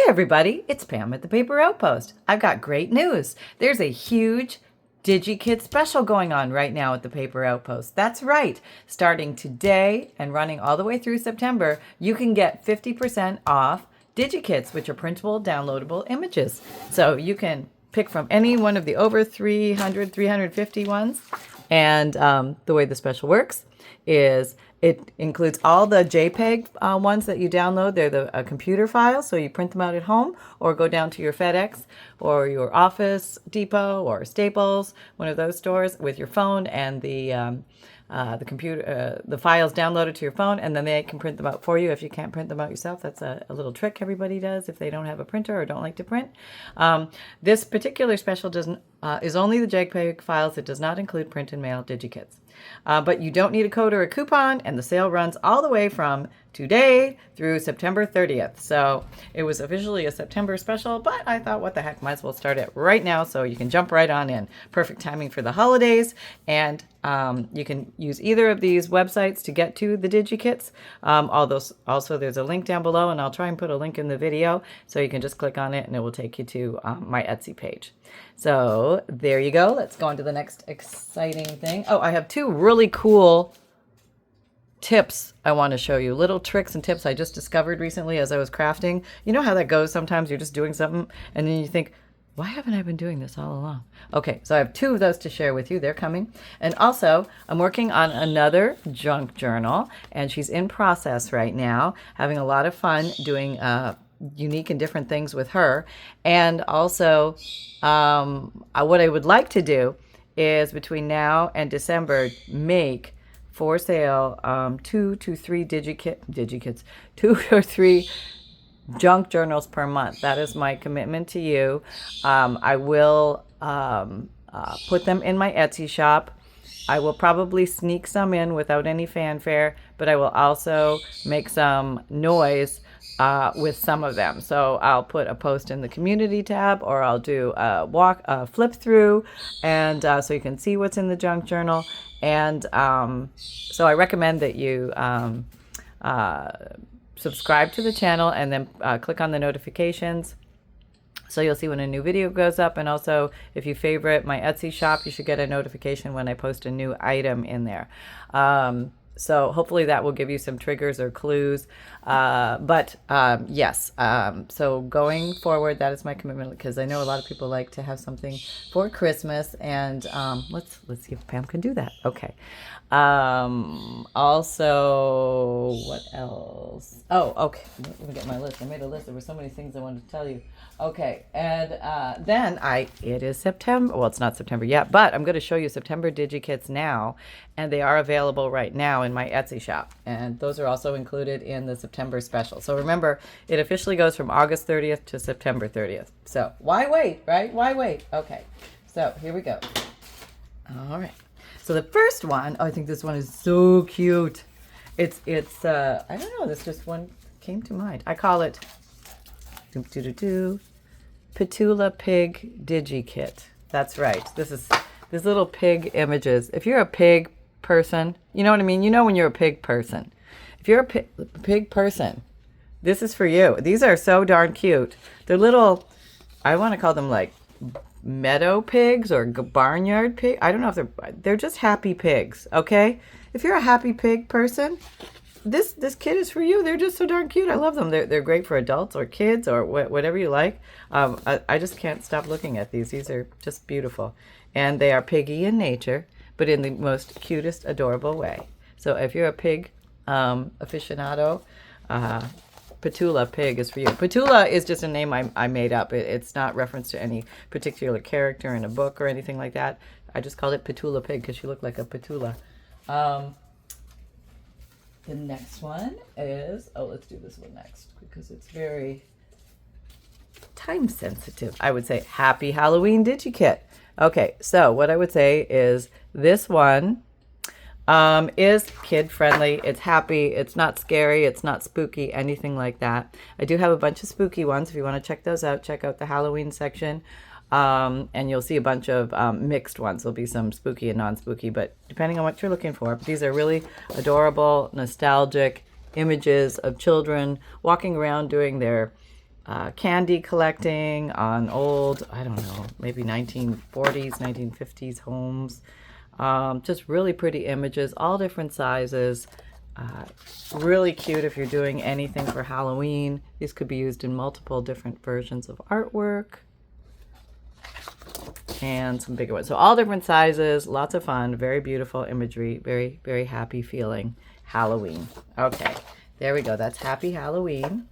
everybody, it's Pam at the Paper Outpost. I've got great news. There's a huge DigiKit special going on right now at the Paper Outpost. That's right. Starting today and running all the way through September, you can get 50% off DigiKits, which are printable, downloadable images. So you can pick from any one of the over 350 ones. And the way the special works is it includes all the JPEG ones that you download. They're the computer files, so you print them out at home or go down to your FedEx or your Office Depot or Staples, one of those stores, with your phone and the computer, the files downloaded to your phone, and then they can print them out for you if you can't print them out yourself. That's a little trick everybody does if they don't have a printer or don't like to print. This particular special is only the JPEG files. It does not include print and mail DigiKits. But you don't need a code or a coupon, and the sale runs all the way from today through September 30th. So it was officially a September special, but I thought, what the heck, might as well start it right now so you can jump right on in. Perfect timing for the holidays, and you can use either of these websites to get to the DigiKits. Also, there's a link down below, and I'll try and put a link in the video, so you can just click on it, and it will take you to my Etsy page. So there you go. Let's go on to the next exciting thing. Oh, I have two really cool tips I want to show you. Little tricks and tips I just discovered recently as I was crafting. You know how that goes sometimes? You're just doing something, and then you think, why haven't I been doing this all along? Okay, so I have two of those to share with you. They're coming. And also, I'm working on another junk journal, and she's in process right now, having a lot of fun doing unique and different things with her. And also, what I would like to do is between now and December, make for sale 2 to 3 DigiKits, 2 or 3 junk journals per month. That is my commitment to you. I will put them in my Etsy shop. I will probably sneak some in without any fanfare, but I will also make some noise with some of them. So I'll put a post in the community tab, or I'll do a flip through, and so you can see what's in the junk journal. And so I recommend that you subscribe to the channel and then click on the notifications, so you'll see when a new video goes up. And also, if you favorite my Etsy shop, you should get a notification when I post a new item in there. So hopefully that will give you some triggers or clues. Yes, so going forward, that is my commitment, because I know a lot of people like to have something for Christmas, and let's see if Pam can do that. Okay. Also, what else? Oh, okay. Let me get my list. I made a list. There were so many things I wanted to tell you. Okay, and then it is September. Well, it's not September yet, but I'm going to show you September DigiKits now, and they are available right now in my Etsy shop, and those are also included in the September special. So remember, it officially goes from August 30th to September 30th. So why wait, right? Why wait? Okay, so here we go. All right. So the first one, I think this one is so cute. It's I don't know, this just one came to mind. I call it Petula Pig DigiKit. That's right. This little pig images. If you're a pig person, you know what I mean? You know when you're a pig person. If you're a pig person, this is for you. These are so darn cute. They're little, I want to call them like meadow pigs or barnyard pig. I don't know if they're just happy pigs, okay? If you're a happy pig person, this kit is for you. They're just so darn cute. I love them. They're great for adults or kids or whatever you like. I just can't stop looking at these. These are just beautiful. And they are piggy in nature, but in the most cutest, adorable way. So if you're a pig aficionado, Petula Pig is for you. Petula is just a name I made up. It's not reference to any particular character in a book or anything like that. I just called it Petula Pig because she looked like a petula. The next one is, let's do this one next because it's very time sensitive. I would say Happy Halloween DigiKit. Okay, so what I would say is this one is kid friendly. It's happy. It's not scary. It's not spooky, anything like that. I do have a bunch of spooky ones. If you want to check those out, check out the Halloween section. And you'll see a bunch of mixed ones. There'll be some spooky and non-spooky, but depending on what you're looking for. These are really adorable, nostalgic images of children walking around doing their candy collecting on old, I don't know, maybe 1940s, 1950s homes. Just really pretty images, all different sizes. Really cute if you're doing anything for Halloween. These could be used in multiple different versions of artwork. And some bigger ones. So all different sizes, lots of fun, very beautiful imagery, very, very happy feeling Halloween. Okay, there we go. That's Happy Halloween.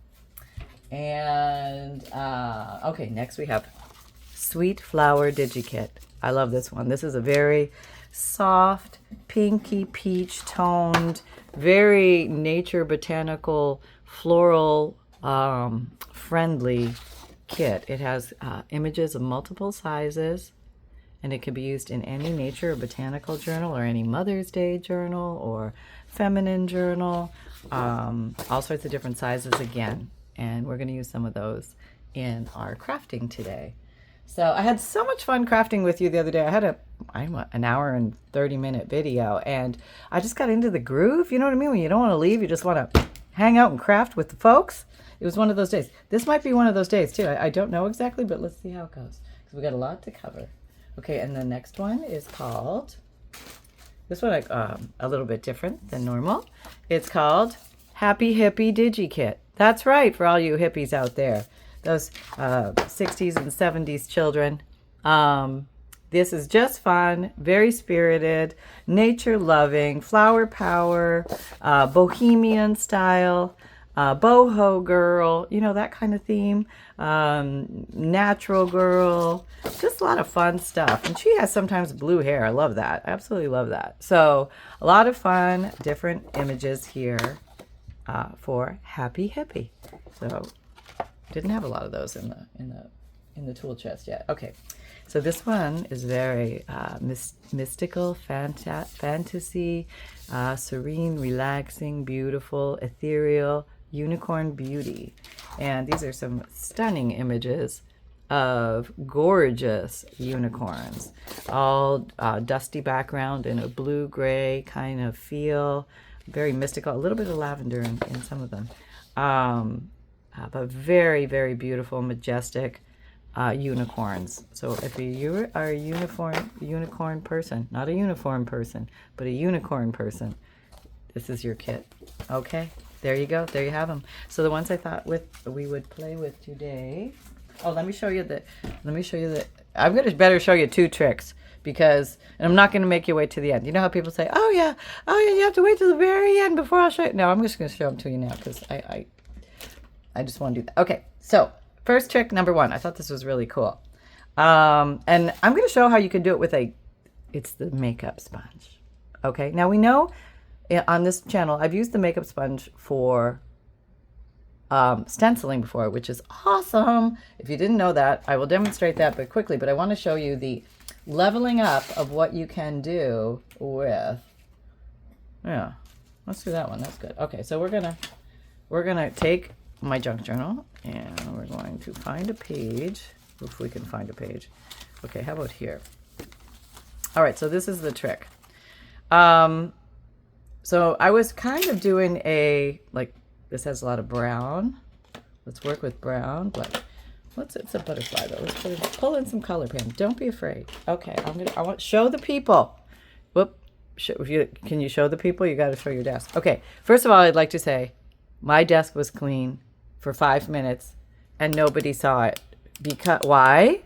And, okay, next we have Sweet Flower DigiKit. I love this one. This is a very soft, pinky peach toned, very nature botanical, floral friendly kit. It has images of multiple sizes, and it can be used in any nature or botanical journal or any Mother's Day journal or feminine journal. All sorts of different sizes again, and we're going to use some of those in our crafting today. So I had so much fun crafting with you the other day. I had an hour and 30-minute video, and I just got into the groove. You know what I mean? When you don't want to leave, you just want to hang out and craft with the folks. It was one of those days. This might be one of those days too. I don't know exactly, but let's see how it goes, because we got a lot to cover. Okay, and the next one is called, this one a little bit different than normal. It's called Happy Hippie DigiKit. That's right, for all you hippies out there. Those 60s and 70s children. This is just fun, very spirited, nature-loving, flower power, bohemian style, boho girl, you know, that kind of theme, natural girl, just a lot of fun stuff. And she has sometimes blue hair. I love that. I absolutely love that. So a lot of fun, different images here for Happy Hippie. So didn't have a lot of those in the tool chest yet. Okay, so this one is very mystical, fantasy, serene, relaxing, beautiful, ethereal, unicorn beauty. And these are some stunning images of gorgeous unicorns, all dusty background in a blue-gray kind of feel, very mystical, a little bit of lavender in some of them. But very, very beautiful, majestic unicorns. So if you are a unicorn person, not a uniform person, but a unicorn person, this is your kit. Okay, there you go. There you have them. So the ones I thought we would play with today. Oh, let me show you the. I'm gonna better show you two tricks, because, and I'm not gonna make you wait to the end. You know how people say, oh yeah, you have to wait till the very end before I'll show you. No, I'm just gonna show them to you now, because I just want to do that. Okay, so first trick number one. I thought this was really cool. And I'm going to show how you can do it with it's the makeup sponge. Okay, now we know on this channel, I've used the makeup sponge for stenciling before, which is awesome. If you didn't know that, I will demonstrate that but quickly, but I want to show you the leveling up of what you can do with, yeah, let's do that one. That's good. Okay, so we're going to take my junk journal, and we're going to find a page, if we can find a page. Okay, how about here? All right, so this is the trick. So I was kind of doing this has a lot of brown. Let's work with brown, black. It's a butterfly though. Let's pull in some color, Pam. Don't be afraid. Okay, I want show the people. Whoop. Can you show the people? You got to show your desk. Okay, first of all, I'd like to say my desk was clean for 5 minutes and nobody saw it. Because why?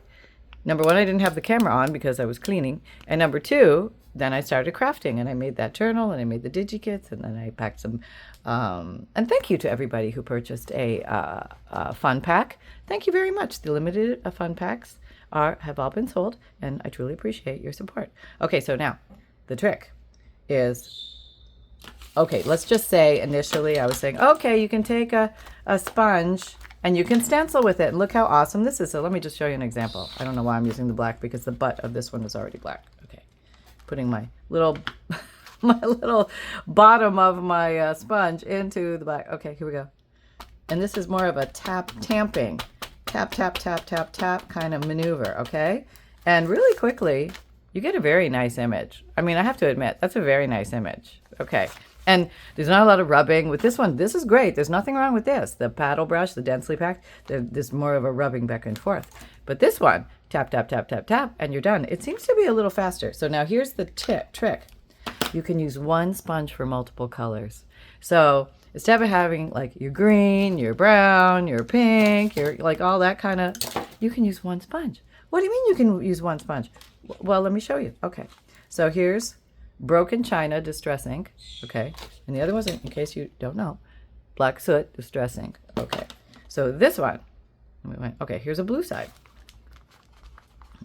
Number one, I didn't have the camera on because I was cleaning. And number two, then I started crafting, and I made that journal, and I made the DigiKits, and then I packed some. And thank you to everybody who purchased a fun pack. Thank you very much. The limited fun packs have all been sold, and I truly appreciate your support. Okay, so now the trick is, okay, let's just say initially I was saying, okay, you can take a sponge and you can stencil with it. And look how awesome this is. So let me just show you an example. I don't know why I'm using the black, because the butt of this one is already black. Okay, putting my little bottom of my sponge into the black. Okay, here we go. And this is more of a tamping, tap, tap, tap, tap, tap kind of maneuver, okay? And really quickly, you get a very nice image. I mean, I have to admit, that's a very nice image. Okay, And there's not a lot of rubbing. With this one, this is great. There's nothing wrong with this. The paddle brush, the densely packed, there's more of a rubbing back and forth. But this one, tap, tap, tap, tap, tap, and you're done. It seems to be a little faster. So now here's the trick. You can use one sponge for multiple colors. So instead of having like your green, your brown, your pink, your like all that kind of, you can use one sponge. What do you mean you can use one sponge? Well, let me show you. Okay. So here's Broken China Distress Ink. Okay. And the other one's, in case you don't know, Black Soot Distress Ink. Okay. So this one, okay, here's a blue side.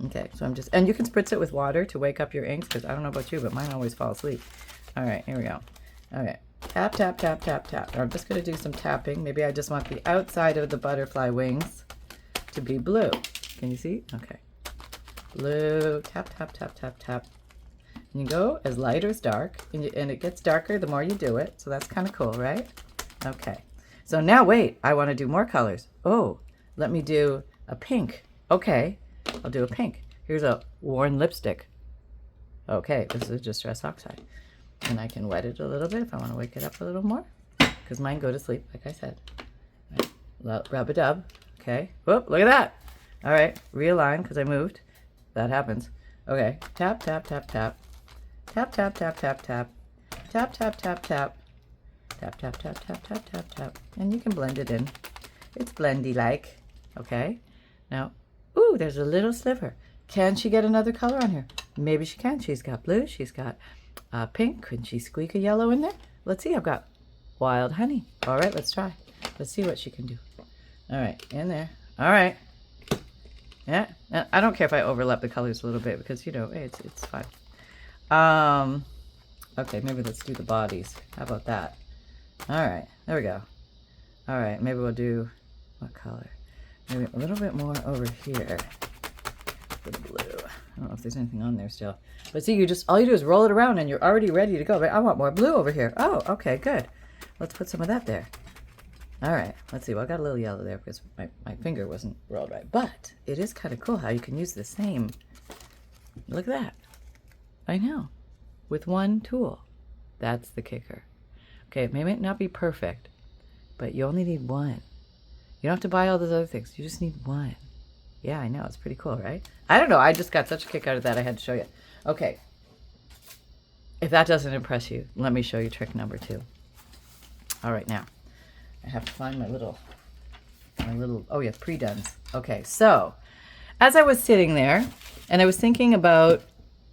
Okay, so I'm just, and you can spritz it with water to wake up your inks, because I don't know about you, but mine always fall asleep. All right, here we go. All right, tap, tap, tap, tap, tap. I'm just going to do some tapping. Maybe I just want the outside of the butterfly wings to be blue. Can you see? Okay. Blue, tap, tap, tap, tap, tap. And you go as light or as dark, and it gets darker the more you do it, so that's kind of cool, right? Okay. So now wait, I want to do more colors. Oh, let me do a pink. Okay. I'll do a pink. Here's a worn lipstick. Okay, this is Distress Oxide. And I can wet it a little bit if I want to wake it up a little more. Because mine go to sleep, like I said. Right. Rub-a-dub. Okay. Whoop, look at that. All right, realign because I moved. That happens. Okay, tap, tap, tap, tap. Tap, tap, tap, tap, tap. Tap, tap, tap, tap. Tap, tap, tap, tap, tap, tap, tap. And you can blend it in. It's blendy-like. Okay. Now, ooh, there's a little sliver. Can she get another color on here? Maybe she can. She's got blue. She's got pink. Can she squeak a yellow in there? Let's see. I've got wild honey. All right, let's try. Let's see what she can do. All right, in there. All right. Yeah. I don't care if I overlap the colors a little bit because, you know, it's fine. Okay, maybe let's do the bodies. How about that? All right, there we go. All right, maybe we'll do, what color? Maybe a little bit more over here. The blue. I don't know if there's anything on there still. But see, all you do is roll it around and you're already ready to go. But I want more blue over here. Oh, okay, good. Let's put some of that there. All right, let's see. Well, I got a little yellow there because my finger wasn't rolled right. But it is kind of cool how you can use the same. Look at that. I know. With one tool. That's the kicker. Okay, it may not be perfect, but you only need one. You don't have to buy all those other things. You just need one. Yeah, I know. It's pretty cool, right? I don't know. I just got such a kick out of that. I had to show you. Okay. If that doesn't impress you, let me show you trick number 2. All right, now. I have to find my little, oh yeah, pre-dones. Okay, so as I was sitting there, and I was thinking about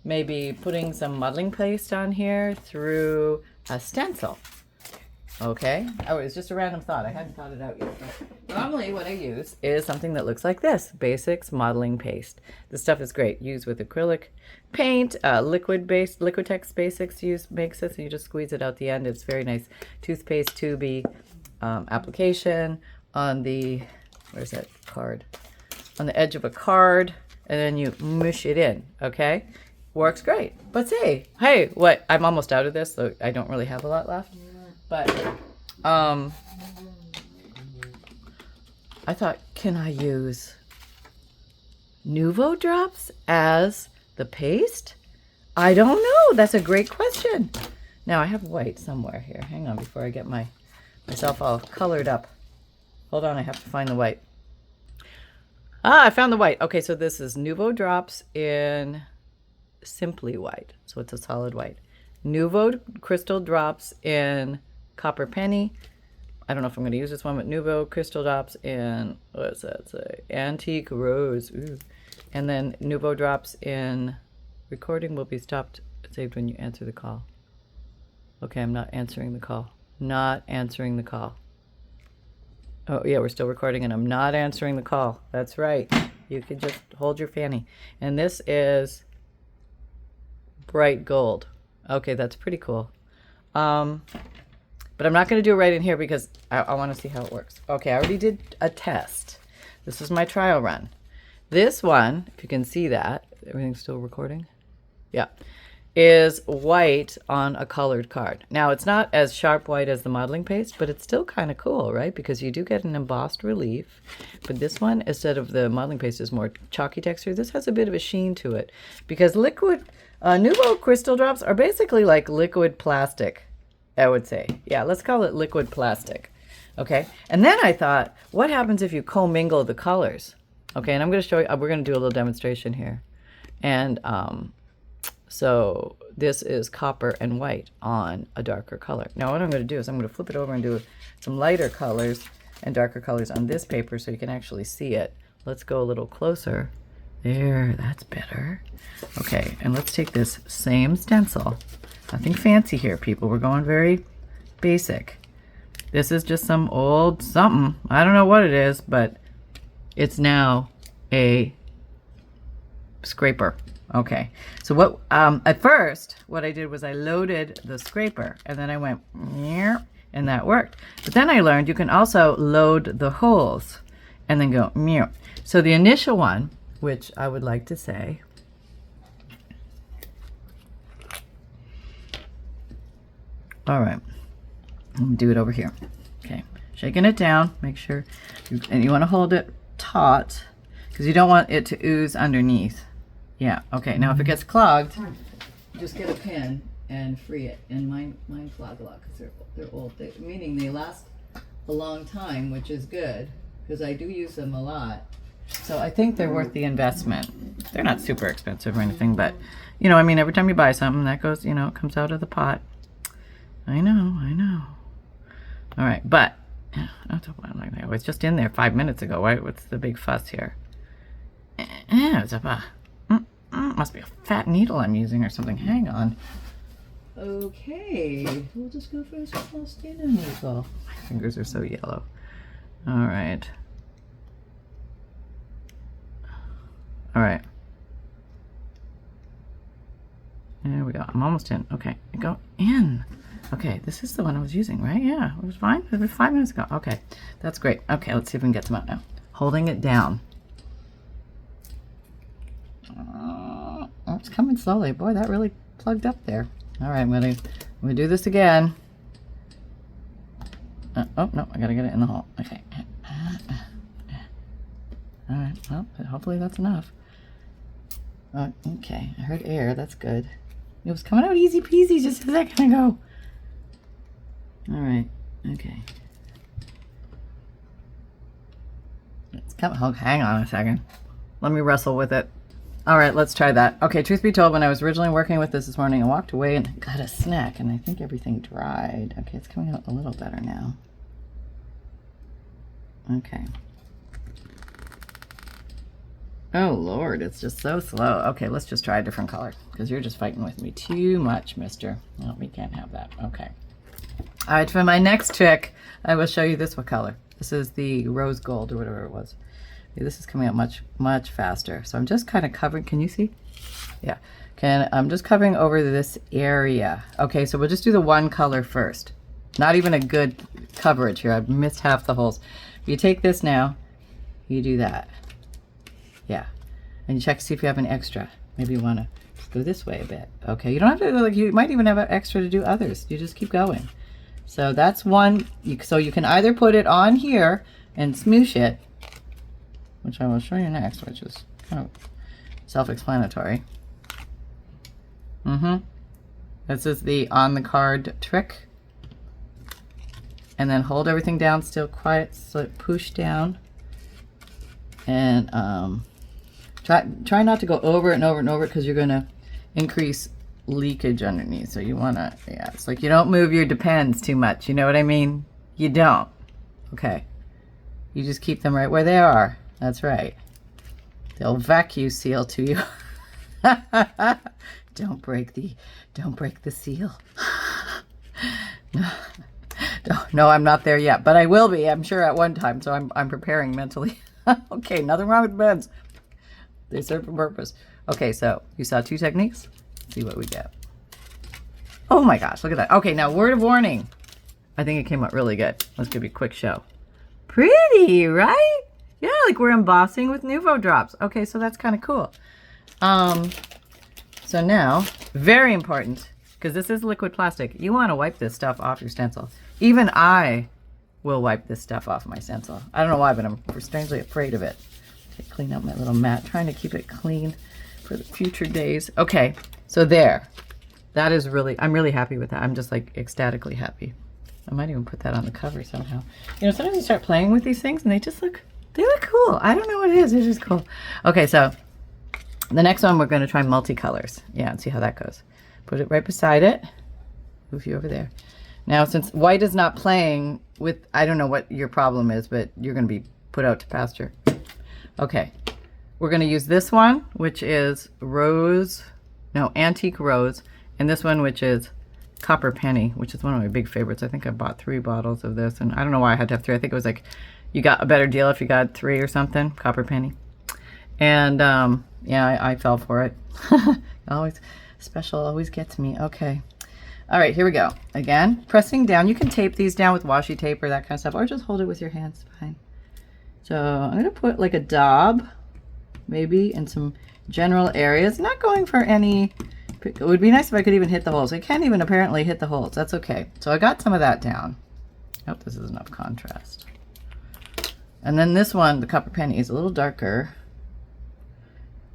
maybe putting some modeling paste on here through a stencil. Okay, oh, it was just a random thought. I hadn't thought it out yet. But normally what I use is something that looks like this, Basics Modeling Paste. This stuff is great. Used with acrylic paint, Liquitex Basics makes this, and you just squeeze it out the end. It's very nice. Toothpaste tubey application on the, where's that card? On the edge of a card, and then you mush it in, okay? Works great. But say, hey, what? I'm almost out of this, so I don't really have a lot left. But I thought, can I use Nuvo drops as the paste? I don't know. That's a great question. Now I have white somewhere here. Hang on before I get myself all colored up. Hold on, I have to find the white. Ah, I found the white. Okay, so this is Nuvo drops in Simply White. So it's a solid white. Nuvo crystal drops in Copper Penny. I don't know if I'm going to use this one, but Nuvo crystal drops in, what does that say? Antique Rose. Ooh. And then Nuvo drops in recording will be saved when you answer the call. Okay, I'm not answering the call. Not answering the call. Oh, yeah, we're still recording and I'm not answering the call. That's right. You can just hold your fanny. And this is bright gold. Okay, that's pretty cool. But I'm not going to do it right in here because I want to see how it works. Okay, I already did a test. This is my trial run. This one, if you can see that, everything's still recording? Yeah. Is white on a colored card. Now, it's not as sharp white as the modeling paste, but it's still kind of cool, right? Because you do get an embossed relief. But this one, instead of the modeling paste, is more chalky texture. This has a bit of a sheen to it. Because liquid, Nuvo crystal drops are basically like liquid plastic. I would say. Yeah, let's call it liquid plastic. Okay, and then I thought, what happens if you commingle the colors? Okay, and I'm going to show you, we're going to do a little demonstration here. And so this is copper and white on a darker color. Now what I'm going to do is I'm going to flip it over and do some lighter colors and darker colors on this paper so you can actually see it. Let's go a little closer. There, that's better. Okay, and let's take this same stencil. Nothing fancy here, people. We're going very basic. This is just some old something. I don't know what it is, but it's now a scraper. Okay, so what at first what I did was I loaded the scraper and then I went and that worked. But then I learned you can also load the holes and then go meow. So the initial one, which I would like to say, all right, I'm gonna do it over here. Okay, shaking it down, make sure, and you want to hold it taut because you don't want it to ooze underneath. Yeah, okay, now if it gets clogged, just get a pin and free it. And mine clog a lot because they're old, meaning they last a long time, which is good because I do use them a lot. So I think they're worth the investment. They're not super expensive or anything, but you know, I mean, every time you buy something that goes, you know, it comes out of the pot. I know. All right, but it was just in there 5 minutes ago. Right? What's the big fuss here? Must be a fat needle I'm using or something. Hang on. Okay, we'll just go for this Faustino needle. My fingers are so yellow. All right. There we go. I'm almost in. Okay, go in. Okay, this is the one I was using, right? Yeah, it was fine. It was 5 minutes ago. Okay, that's great. Okay, let's see if we can get some out now. Holding it down. Oh, it's coming slowly. Boy, that really plugged up there. All right, I'm gonna do this again. Oh no, I gotta get it in the hole. Okay. All right. Well, hopefully that's enough. Okay, I heard air. That's good. It was coming out easy peasy just a second ago. All right. Okay. It's coming. Oh, hang on a second. Let me wrestle with it. All right, let's try that. Okay, truth be told, when I was originally working with this morning, I walked away and got a snack, and I think everything dried. Okay, it's coming out a little better now. Okay. Oh, Lord, it's just so slow. Okay, let's just try a different color, because you're just fighting with me too much, mister. No, we can't have that. Okay. All right, for my next trick, I will show you this one color. This is the rose gold, or whatever it was. This is coming out much faster. So I'm just kind of covering. Can you see? Yeah. I'm just covering over this area. Okay, so we'll just do the one color first. Not even a good coverage here. I've missed half the holes. You take this now, you do that. Yeah. And you check to see if you have an extra. Maybe you want to go this way a bit. Okay, you don't have to, like, you might even have an extra to do others. You just keep going. So that's one. So you can either put it on here and smoosh it, which I will show you next, which is kind of self-explanatory. This is the on the card trick. And then hold everything down still quiet, so push down. And try not to go over it and over and over, because you're going to increase leakage underneath. So you want to, yeah, it's like you don't move your depends too much. You know what I mean? You don't. Okay. You just keep them right where they are. That's right. They'll vacuum seal to you. Don't break the seal. No, I'm not there yet, but I will be, I'm sure, at one time. So I'm preparing mentally. Okay, nothing wrong with beds. They serve a purpose. Okay, so you saw two techniques. Let's see what we get. Oh my gosh, look at that. Okay, now word of warning. I think it came out really good. Let's give you a quick show. Pretty, right? Yeah, like we're embossing with Nuvo drops. Okay, so that's kind of cool. So now, very important, because this is liquid plastic, you want to wipe this stuff off your stencil. Even I will wipe this stuff off my stencil. I don't know why, but I'm strangely afraid of it. Okay, clean up my little mat, trying to keep it clean for the future days. Okay, so there. That is really, I'm really happy with that. I'm just like ecstatically happy. I might even put that on the cover somehow. You know, sometimes you start playing with these things and they look cool. I don't know what it is. It's just cool. Okay, so the next one we're going to try multicolors. Yeah, and see how that goes. Put it right beside it. Move you over there. Now, since white is not playing with, I don't know what your problem is, but you're going to be put out to pasture. Okay, we're going to use this one, which is antique rose, and this one, which is copper penny, which is one of my big favorites. I think I bought 3 bottles of this, and I don't know why I had to have 3. I think it was like you got a better deal if you got 3 or something, copper penny. And yeah, I fell for it. Always special, always gets me. Okay. All right, here we go. Again, pressing down. You can tape these down with washi tape or that kind of stuff, or just hold it with your hands. Fine. So I'm going to put like a daub, maybe, in some general areas. Not going for any. It would be nice if I could even hit the holes. I can't even apparently hit the holes. That's okay. So I got some of that down. I hope this is enough contrast. And then this one, the copper penny, is a little darker.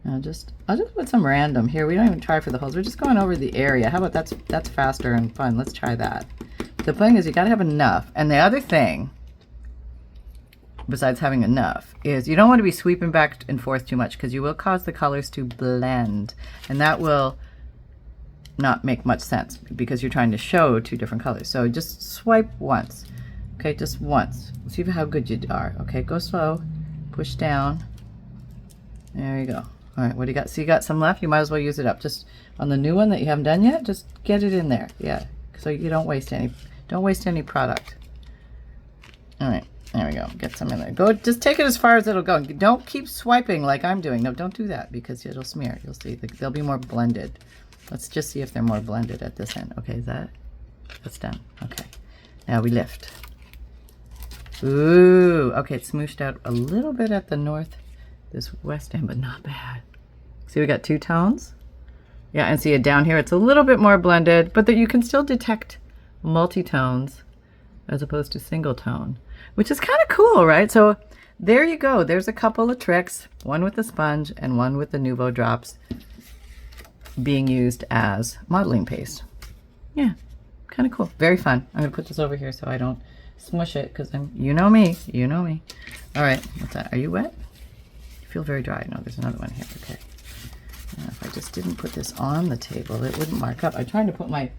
I'll just put some random here. We don't even try for the holes. We're just going over the area. How about that's faster and fun. Let's try that. The thing is you got to have enough. And the other thing, besides having enough, is you don't want to be sweeping back and forth too much because you will cause the colors to blend. And that will not make much sense because you're trying to show 2 different colors. So just swipe once. Okay, just once. See how good you are. Okay, go slow. Push down. There you go. All right, what do you got? So you got some left. You might as well use it up. Just on the new one that you haven't done yet, just get it in there. Yeah, so you don't waste any. Don't waste any product. All right, there we go. Get some in there. Go. Just take it as far as it'll go. Don't keep swiping like I'm doing. No, don't do that because it'll smear. You'll see. They'll be more blended. Let's just see if they're more blended at this end. Okay, that's done. Okay, now we lift. Ooh, okay, it's smooshed out a little bit at the this west end, but not bad. See, we got 2 tones. Yeah, and see it down here, it's a little bit more blended, but that you can still detect multi-tones as opposed to single tone, which is kind of cool, right? So there you go. There's a couple of tricks, one with the sponge and one with the Nuvo drops being used as modeling paste. Yeah, kind of cool. Very fun. I'm gonna put this over here so I don't smush it because you know me. All right, what's that? Are you wet? You feel very dry. No, there's another one here. Okay. Now, if I just didn't put this on the table, it wouldn't mark up. I'm trying to put my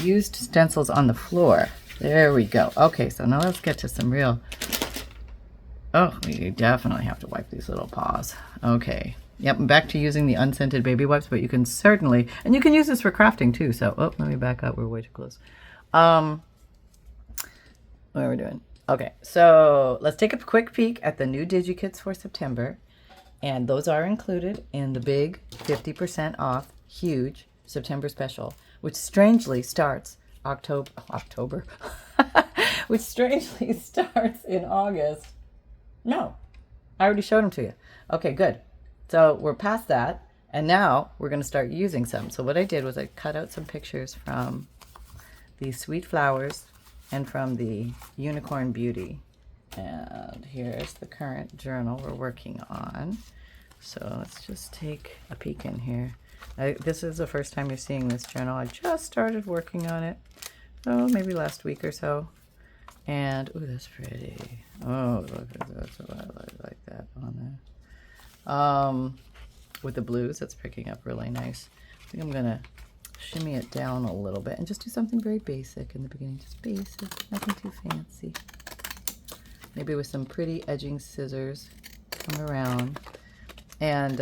used stencils on the floor. There we go. Okay, so now let's get to some real. Oh, you definitely have to wipe these little paws. Okay. Yep, I'm back to using the unscented baby wipes, but you can certainly, and you can use this for crafting too. So, oh, let me back up. We're way too close. What are we doing? Okay, so let's take a quick peek at the new DigiKits for September. And those are included in the big 50% off, huge September special, which strangely starts October, which strangely starts in August. No, I already showed them to you. Okay, good. So we're past that, and now we're going to start using some. So what I did was I cut out some pictures from these sweet flowers and from the Unicorn Beauty. And here's the current journal we're working on. So let's just take a peek in here. This is the first time you're seeing this journal. I just started working on it, oh, maybe last week or so. And, ooh, that's pretty. Oh, look at that. So I like that on there. With the blues, that's picking up really nice. I think I'm going to shimmy it down a little bit and just do something very basic in the beginning. Just basic, nothing too fancy. Maybe with some pretty edging scissors, come around and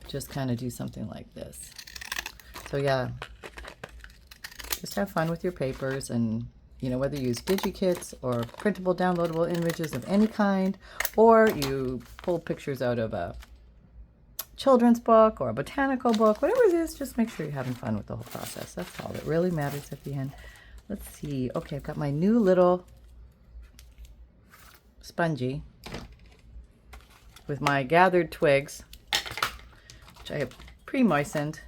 just kind of do something like this. So yeah, just have fun with your papers, and you know, whether you use DigiKits or printable downloadable images of any kind, or you pull pictures out of a children's book or a botanical book, whatever it is, just make sure you're having fun with the whole process. That's all that really matters at the end. Let's see. Okay, I've got my new little spongy with my gathered twigs, which I have pre-moistened.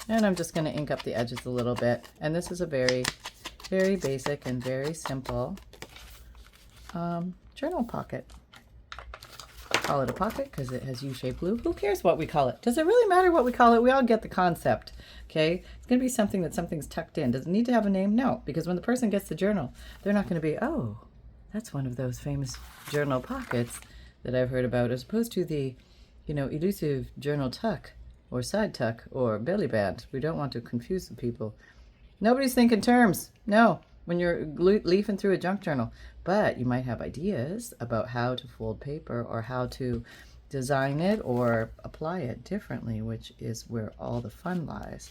And I'm just going to ink up the edges a little bit. And this is a very, very basic and very simple journal pocket. call it a pocket because it has U-shaped glue. Who cares what we call it? Does it really matter what we call it? We all get the concept, okay? It's going to be something that something's tucked in. Does it need to have a name? No, because when the person gets the journal, they're not going to be, oh, that's one of those famous journal pockets that I've heard about, as opposed to the, elusive journal tuck or side tuck or belly band. We don't want to confuse the people. Nobody's thinking terms. No, when you're leafing through a junk journal. But you might have ideas about how to fold paper or how to design it or apply it differently, which is where all the fun lies.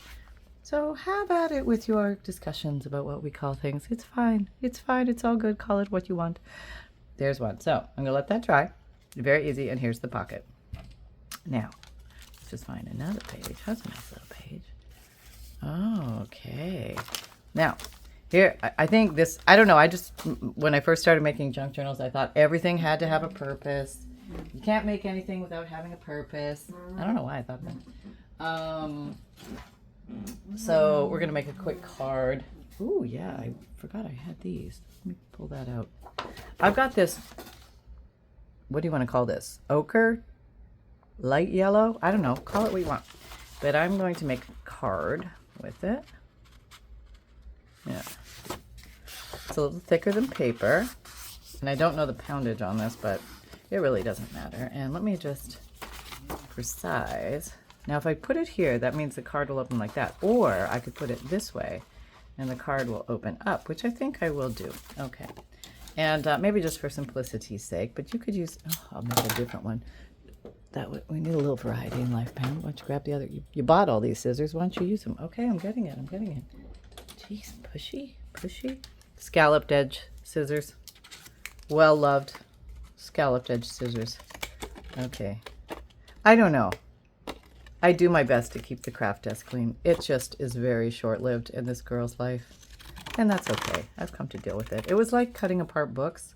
So have at it with your discussions about what we call things. It's fine. It's fine. It's all good. Call it what you want. There's one. So I'm going to let that dry. Very easy. And here's the pocket. Now, let's just find another page. That's a nice little page. Oh, okay. Now, here, I think this, I don't know, when I first started making junk journals, I thought everything had to have a purpose. You can't make anything without having a purpose. I don't know why I thought that. So we're going to make a quick card. Ooh, yeah, I forgot I had these. Let me pull that out. I've got this, what do you want to call this? Ochre? Light yellow? I don't know. Call it what you want. But I'm going to make a card with it. Yeah. It's a little thicker than paper. And I don't know the poundage on this, but it really doesn't matter. And let me just, for size. Now, if I put it here, that means the card will open like that. Or I could put it this way, and the card will open up, which I think I will do. Okay. And maybe just for simplicity's sake, but you could use, I'll make a different one. That way, we need a little variety in life, Pam. Why don't you grab the other? You bought all these scissors. Why don't you use them? Okay, I'm getting it. Jeez, pushy. Scalloped edge scissors. Well loved scalloped edge scissors. Okay. I don't know. I do my best to keep the craft desk clean. It just is very short-lived in this girl's life. And that's okay. I've come to deal with it. It was like cutting apart books.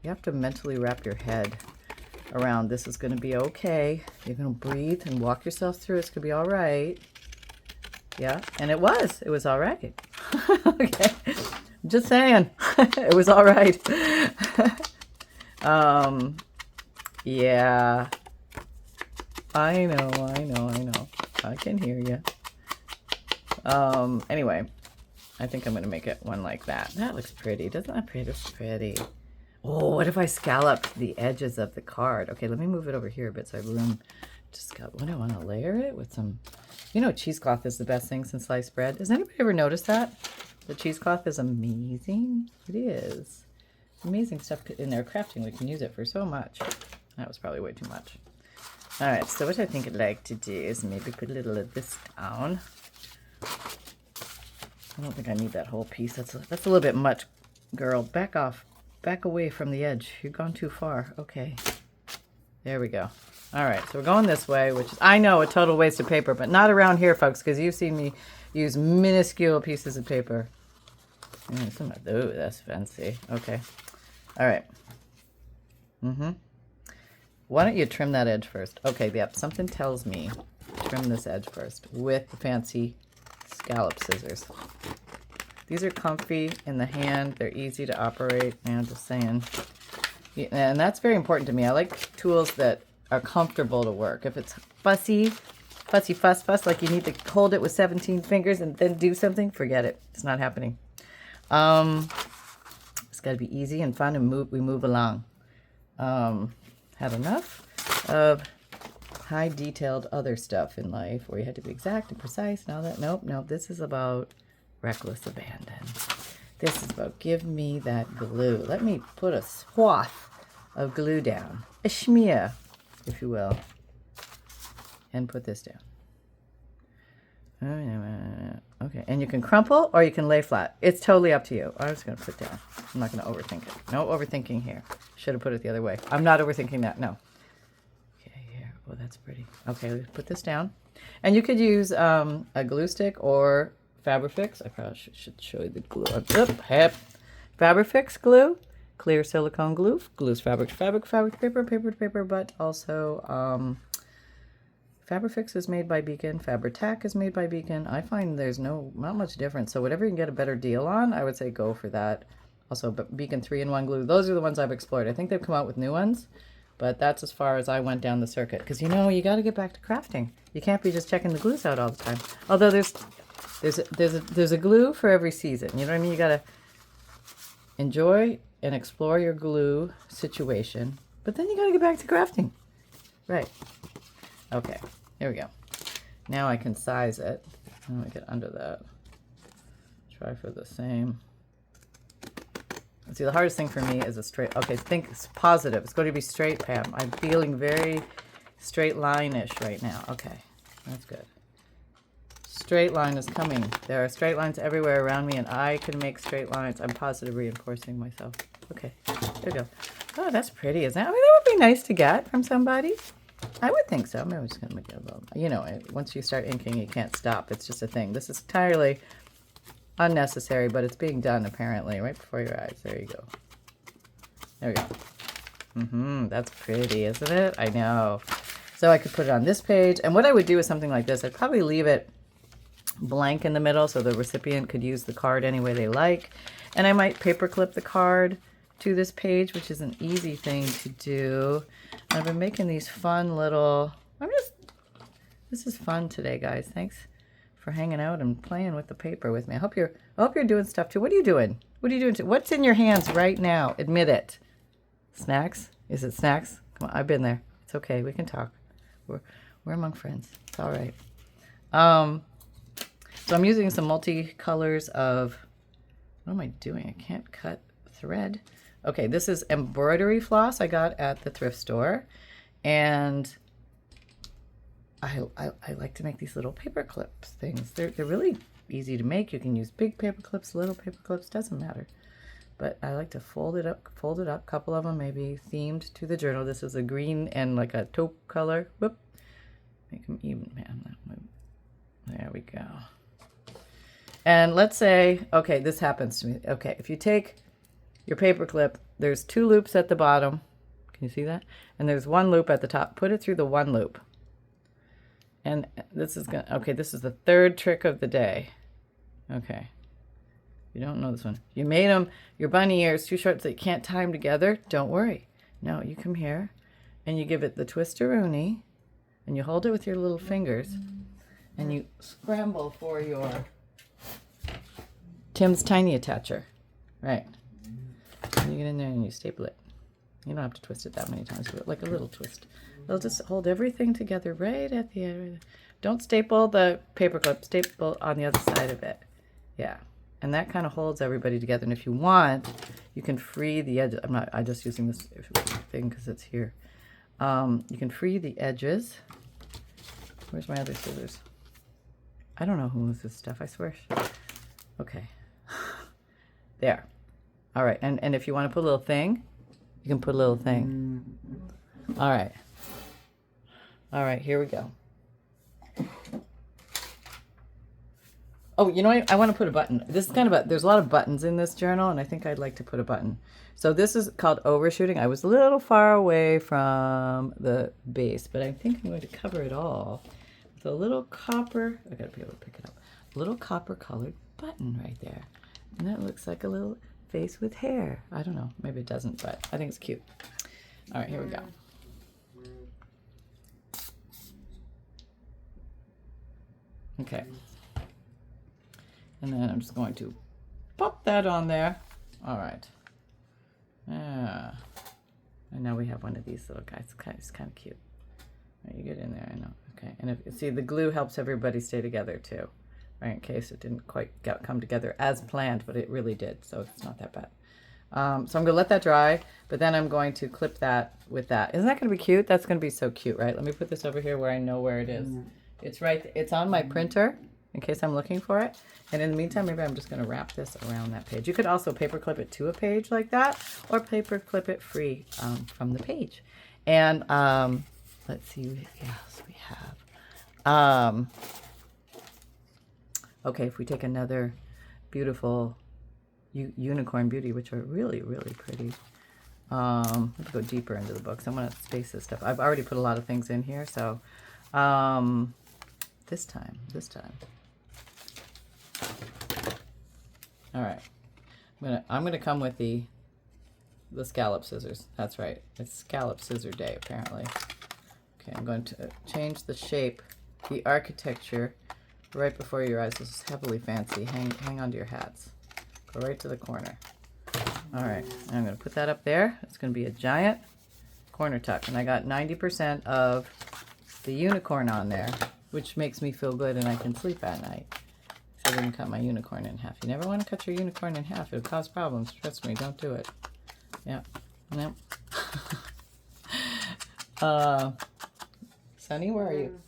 You have to mentally wrap your head around this is going to be okay. You're going to breathe and walk yourself through. It's going to be all right. Yeah, and it was. It was all right. Okay. Just saying. It was all right. Yeah. I know. I can hear you. Anyway, I think I'm going to make it one like that. That looks pretty. Doesn't that pretty? It's pretty. Oh, what if I scalloped the edges of the card? Okay, let me move it over here a bit so I have room to scallop. What do I want to layer it with some, cheesecloth is the best thing since sliced bread. Has anybody ever noticed that? The cheesecloth is amazing. It is. Amazing stuff in their crafting. We can use it for so much. That was probably way too much. All right, so what I think I'd like to do is maybe put a little of this down. I don't think I need that whole piece. That's a little bit much, girl. Back off. Back away from the edge. You've gone too far. Okay. There we go. All right, so we're going this way, which is, I know, a total waste of paper, but not around here, folks, because you've seen me use minuscule pieces of paper. Ooh, that's fancy. Okay. All right. Why don't you trim that edge first? Okay, yep, something tells me trim this edge first with the fancy scallop scissors. These are comfy in the hand. They're easy to operate. I'm just saying. Yeah, and that's very important to me. I like tools that are comfortable to work. If it's fussy, like you need to hold it with 17 fingers and then do something, forget it. It's not happening. It's got to be easy and fun, and we move along. Had enough of high detailed other stuff in life where you had to be exact and precise and all that. Nope. This is about reckless abandon. This is about give me that glue. Let me put a swath of glue down. A schmear, if you will. And put this down. Okay, and you can crumple or you can lay flat. It's totally up to you. I'm just going to put down. I'm not going to overthink it. No overthinking here. Should have put it the other way. I'm not overthinking that. No. Okay, here. Oh, that's pretty. Okay, let's put this down. And you could use a glue stick or Fabrifix. I probably should show you the glue. Fabrifix glue. Clear silicone glue. Glues fabric to fabric, fabric to paper, paper to paper, but also Fabrifix is made by Beacon. Fabri-Tac is made by Beacon. I find there's not much difference. So whatever you can get a better deal on, I would say go for that. Also, Beacon 3-in-1 glue. Those are the ones I've explored. I think they've come out with new ones, But that's as far as I went down the circuit. Because, you know, you got to get back to crafting. You can't be just checking the glues out all the time. Although there's a glue for every season. You know what I mean? You got to enjoy and explore your glue situation. But then you got to get back to crafting. Right. Okay. Here we go. Now I can size it. I'm going to get under that. Try for the same. See, the hardest thing for me is a straight. Okay, think positive. It's going to be straight, Pam. I'm feeling very straight line-ish right now. Okay, that's good. Straight line is coming. There are straight lines everywhere around me, and I can make straight lines. I'm positive reinforcing myself. Okay, there we go. Oh, that's pretty, isn't it? I mean, that would be nice to get from somebody. I would think so. Maybe I'm just going to make it a little. You know, once you start inking, you can't stop. It's just a thing. This is entirely unnecessary, but it's being done apparently right before your eyes. There you go. There we go. That's pretty, isn't it? I know. So I could put it on this page, and what I would do is something like this. I'd probably leave it blank in the middle so the recipient could use the card any way they like, and I might paper clip the card to this page, which is an easy thing to do. And I've been making these fun little. This is fun today, guys. Thanks for hanging out and playing with the paper with me. I hope you're doing stuff too. What are you doing? What are you doing? What's in your hands right now? Admit it. Snacks? Is it snacks? Come on, I've been there. It's okay. We can talk. We're among friends. It's all right. So I'm using some multicolors of. What am I doing? I can't cut thread. Okay, this is embroidery floss I got at the thrift store, and I like to make these little paper clips things. They're really easy to make. You can use big paper clips, little paper clips, doesn't matter. But I like to fold it up, a couple of them maybe themed to the journal. This is a green and like a taupe color. Whoop. Make them even, man. There we go. And let's say, okay, this happens to me. Okay, if you take your paper clip, there's 2 loops at the bottom. Can you see that? And there's 1 loop at the top. Put it through the 1 loop. And this is this is the 3rd trick of the day. Okay. You don't know this one. You made them, your bunny ears too short so you can't tie them together. Don't worry. No, you come here and you give it the twister-rooney and you hold it with your little fingers and you scramble for your Tim's Tiny Attacher. Right. And you get in there and you staple it. You don't have to twist it that many times, but like a little twist. They'll just hold everything together right at the end. Don't staple the paper clip. Staple on the other side of it. Yeah. And that kind of holds everybody together. And if you want, you can free the edges. I'm just using this thing because it's here. You can free the edges. Where's my other scissors? I don't know who moves this stuff, I swear. Okay. There. All right. And if you want to put a little thing, you can put a little thing. All right. All right, here we go. Oh, you know what? I want to put a button. This is kind of there's a lot of buttons in this journal, and I think I'd like to put a button. So this is called overshooting. I was a little far away from the base, but I think I'm going to cover it all with a little copper. I got to be able to pick it up. A little copper colored button right there. And that looks like a little face with hair. I don't know. Maybe it doesn't, but I think it's cute. All right, here we go. Okay. And then I'm just going to pop that on there. All right. Yeah. And now we have one of these little guys. It's kind of cute. All right, you get in there, I know. Okay. And if you see, the glue helps everybody stay together too. Right, in case it didn't quite come together as planned, but it really did, so it's not that bad. So I'm going to let that dry, but then I'm going to clip that with that. Isn't that going to be cute? That's going to be so cute, right? Let me put this over here where I know where it is. It's on my printer in case I'm looking for it. And in the meantime, maybe I'm just going to wrap this around that page. You could also paper clip it to a page like that, or paper clip it free from the page. And let's see what else we have. Okay, if we take another beautiful unicorn beauty, which are really, really pretty. Let's go deeper into the books. I want to space this stuff. I've already put a lot of things in here, so this time. All right, I'm gonna come with the the scallop scissors. That's right. It's scallop scissor day, apparently. Okay, I'm going to change the shape, the architecture, right before your eyes. This is heavily fancy. Hang on to your hats. Go right to the corner. All right, I'm going to put that up there. It's going to be a giant corner tuck. And I got 90% of the unicorn on there, which makes me feel good and I can sleep at night. So I didn't cut my unicorn in half. You never want to cut your unicorn in half. It'll cause problems. Trust me, don't do it. Yep. Nope. Sonny, where are you?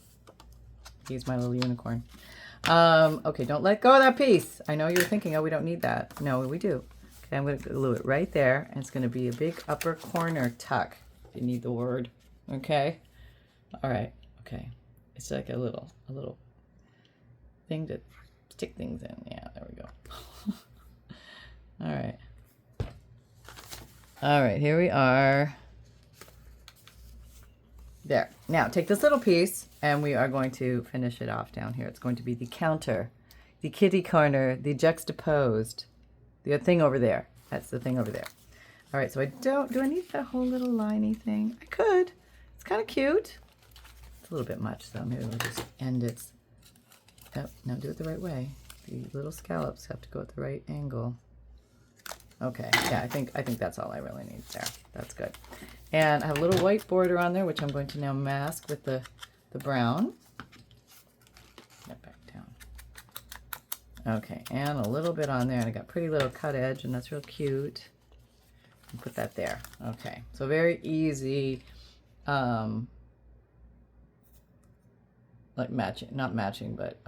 He's my little unicorn. Okay, don't let go of that piece. I know you're thinking, oh, we don't need that. No, we do. Okay, I'm going to glue it right there, and it's going to be a big upper corner tuck. If you need the word. Okay. All right. Okay. It's like a little thing to stick things in. Yeah, there we go. All right. All right, here we are. There. Now, take this little piece, and we are going to finish it off down here. It's going to be the counter, the kitty corner, the juxtaposed, the thing over there. That's the thing over there. All right, so do I need that whole little liney thing? I could. It's kind of cute. It's a little bit much, though. Maybe we'll just end it. Oh, now do it the right way. The little scallops have to go at the right angle. Okay, yeah, I think that's all I really need there. That's good. And I have a little white border on there, which I'm going to now mask with the brown. Get back down. Okay, and a little bit on there, and I got pretty little cut edge, and that's real cute. And put that there. Okay, so very easy, like matching, not matching, but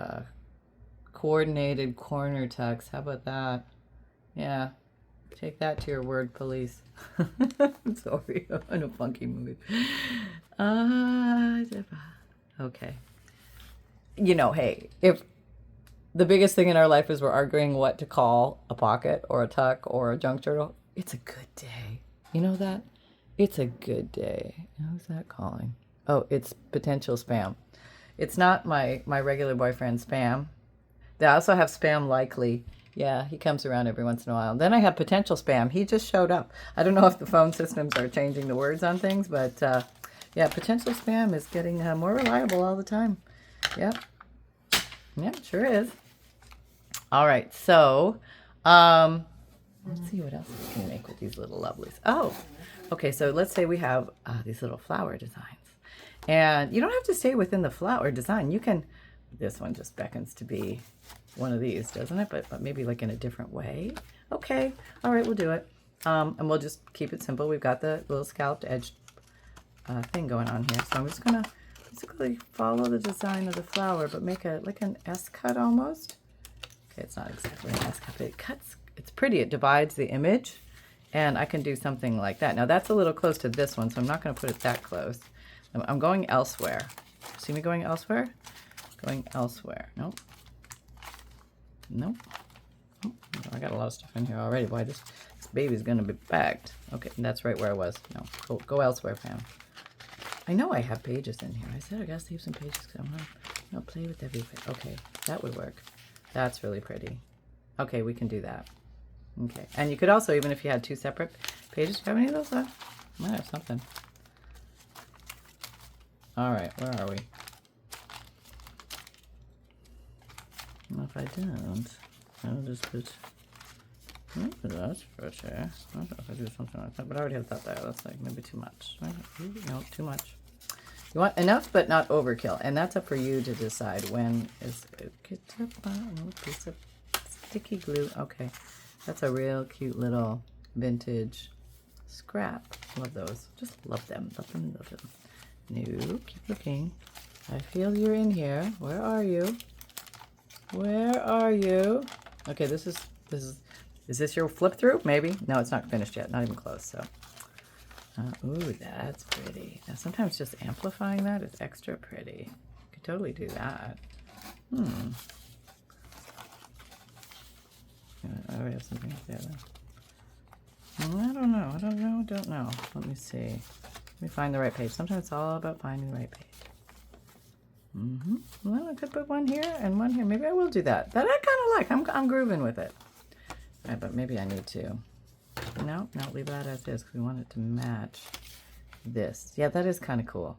coordinated corner tucks. How about that? Yeah. Take that to your word police. Sorry, I'm in a funky mood. Okay. You know, hey, if the biggest thing in our life is we're arguing what to call a pocket or a tuck or a junk journal, it's a good day. You know that? It's a good day. Who's that calling? Oh, it's potential spam. It's not my regular boyfriend spam. They also have spam likely. Yeah, he comes around every once in a while. Then I have potential spam. He just showed up. I don't know if the phone systems are changing the words on things, but yeah, potential spam is getting more reliable all the time. Yep. Yeah, sure is. All right, so let's see what else we can make with these little lovelies. Oh, okay, so let's say we have these little flower designs. And you don't have to stay within the flower design. You can, this one just beckons to be one of these, doesn't it? But maybe like in a different way. Okay, all right, we'll do it. And we'll just keep it simple. We've got the little scalloped edge thing going on here. So I'm just gonna basically follow the design of the flower, but make a like an S cut almost. Okay, it's not exactly an S cut, but it cuts. It's pretty. It divides the image, and I can do something like that. Now that's a little close to this one, so I'm not going to put it that close. I'm going elsewhere. See me going elsewhere? Going elsewhere. Nope. Nope. Oh, I got a lot of stuff in here already. Boy, this baby's going to be bagged. Okay, that's right where I was. No, go elsewhere, Pam. I know I have pages in here. I said I got to save some pages because I'm going to play with everything. Okay, that would work. That's really pretty. Okay, we can do that. Okay, and you could also, even if you had two separate pages, do you have any of those left? I might have something. All right, where are we? Well, if I don't, I'll just put, that's for sure. I don't know if I do something like that, but I already have that there. That's like maybe too much. No, too much. You want enough, but not overkill. And that's up for you to decide when is it. Get up a little piece of sticky glue. Okay, that's a real cute little vintage scrap. Love those. Just love them. Love them. Love them. No, keep looking. I feel you're in here. Where are you? Where are you? Okay, is this your flip through? Maybe? No, it's not finished yet. Not even close. So, ooh, that's pretty. Now, sometimes just amplifying that is extra pretty. You could totally do that. I already have something up there. Though. I don't know. Let me see. Let me find the right page. Sometimes it's all about finding the right page. Well, I could put one here and one here. Maybe I will do that. That I kind of like. I'm grooving with it. Right, but maybe I need to No, leave that as is because we want it to match this. Yeah, that is kind of cool.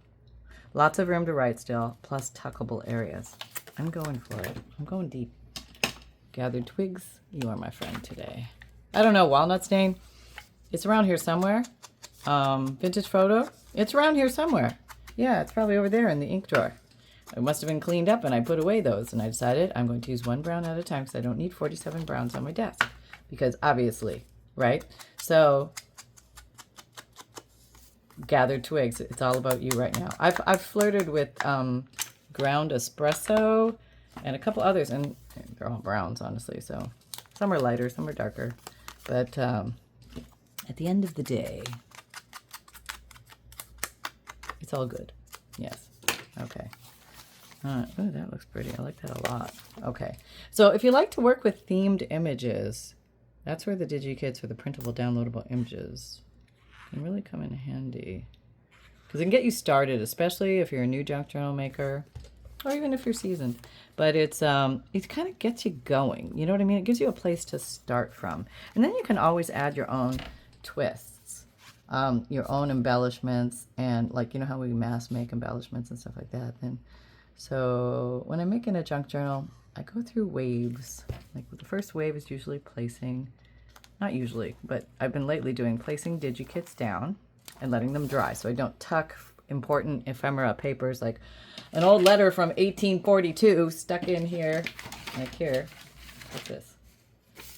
Lots of room to write still, plus tuckable areas. I'm going for it. I'm going deep. Gathered twigs, you are my friend today. I don't know, walnut stain. It's around here somewhere. Vintage photo. It's around here somewhere. Yeah, it's probably over there in the ink drawer. It must have been cleaned up and I put away those and I decided I'm going to use one brown at a time because I don't need 47 browns on my desk. Because obviously, right? So, gathered twigs. It's all about you right now. I've flirted with ground espresso and a couple others, and they're all browns, honestly. So some are lighter, some are darker. But at the end of the day, it's all good. Yes. Okay. Oh, that looks pretty. I like that a lot. Okay. So if you like to work with themed images, that's where the DigiKits or the printable downloadable images can really come in handy. Because it can get you started, especially if you're a new junk journal maker or even if you're seasoned. But it kind of gets you going. You know what I mean? It gives you a place to start from. And then you can always add your own twists, your own embellishments, and like, you know how we mass make embellishments and stuff like that. So when I'm making a junk journal, I go through waves. Like the first wave is usually placing, not usually, but I've been lately doing placing DigiKits down and letting them dry. So I don't tuck important ephemera papers like an old letter from 1842 stuck in here, like here. What's this?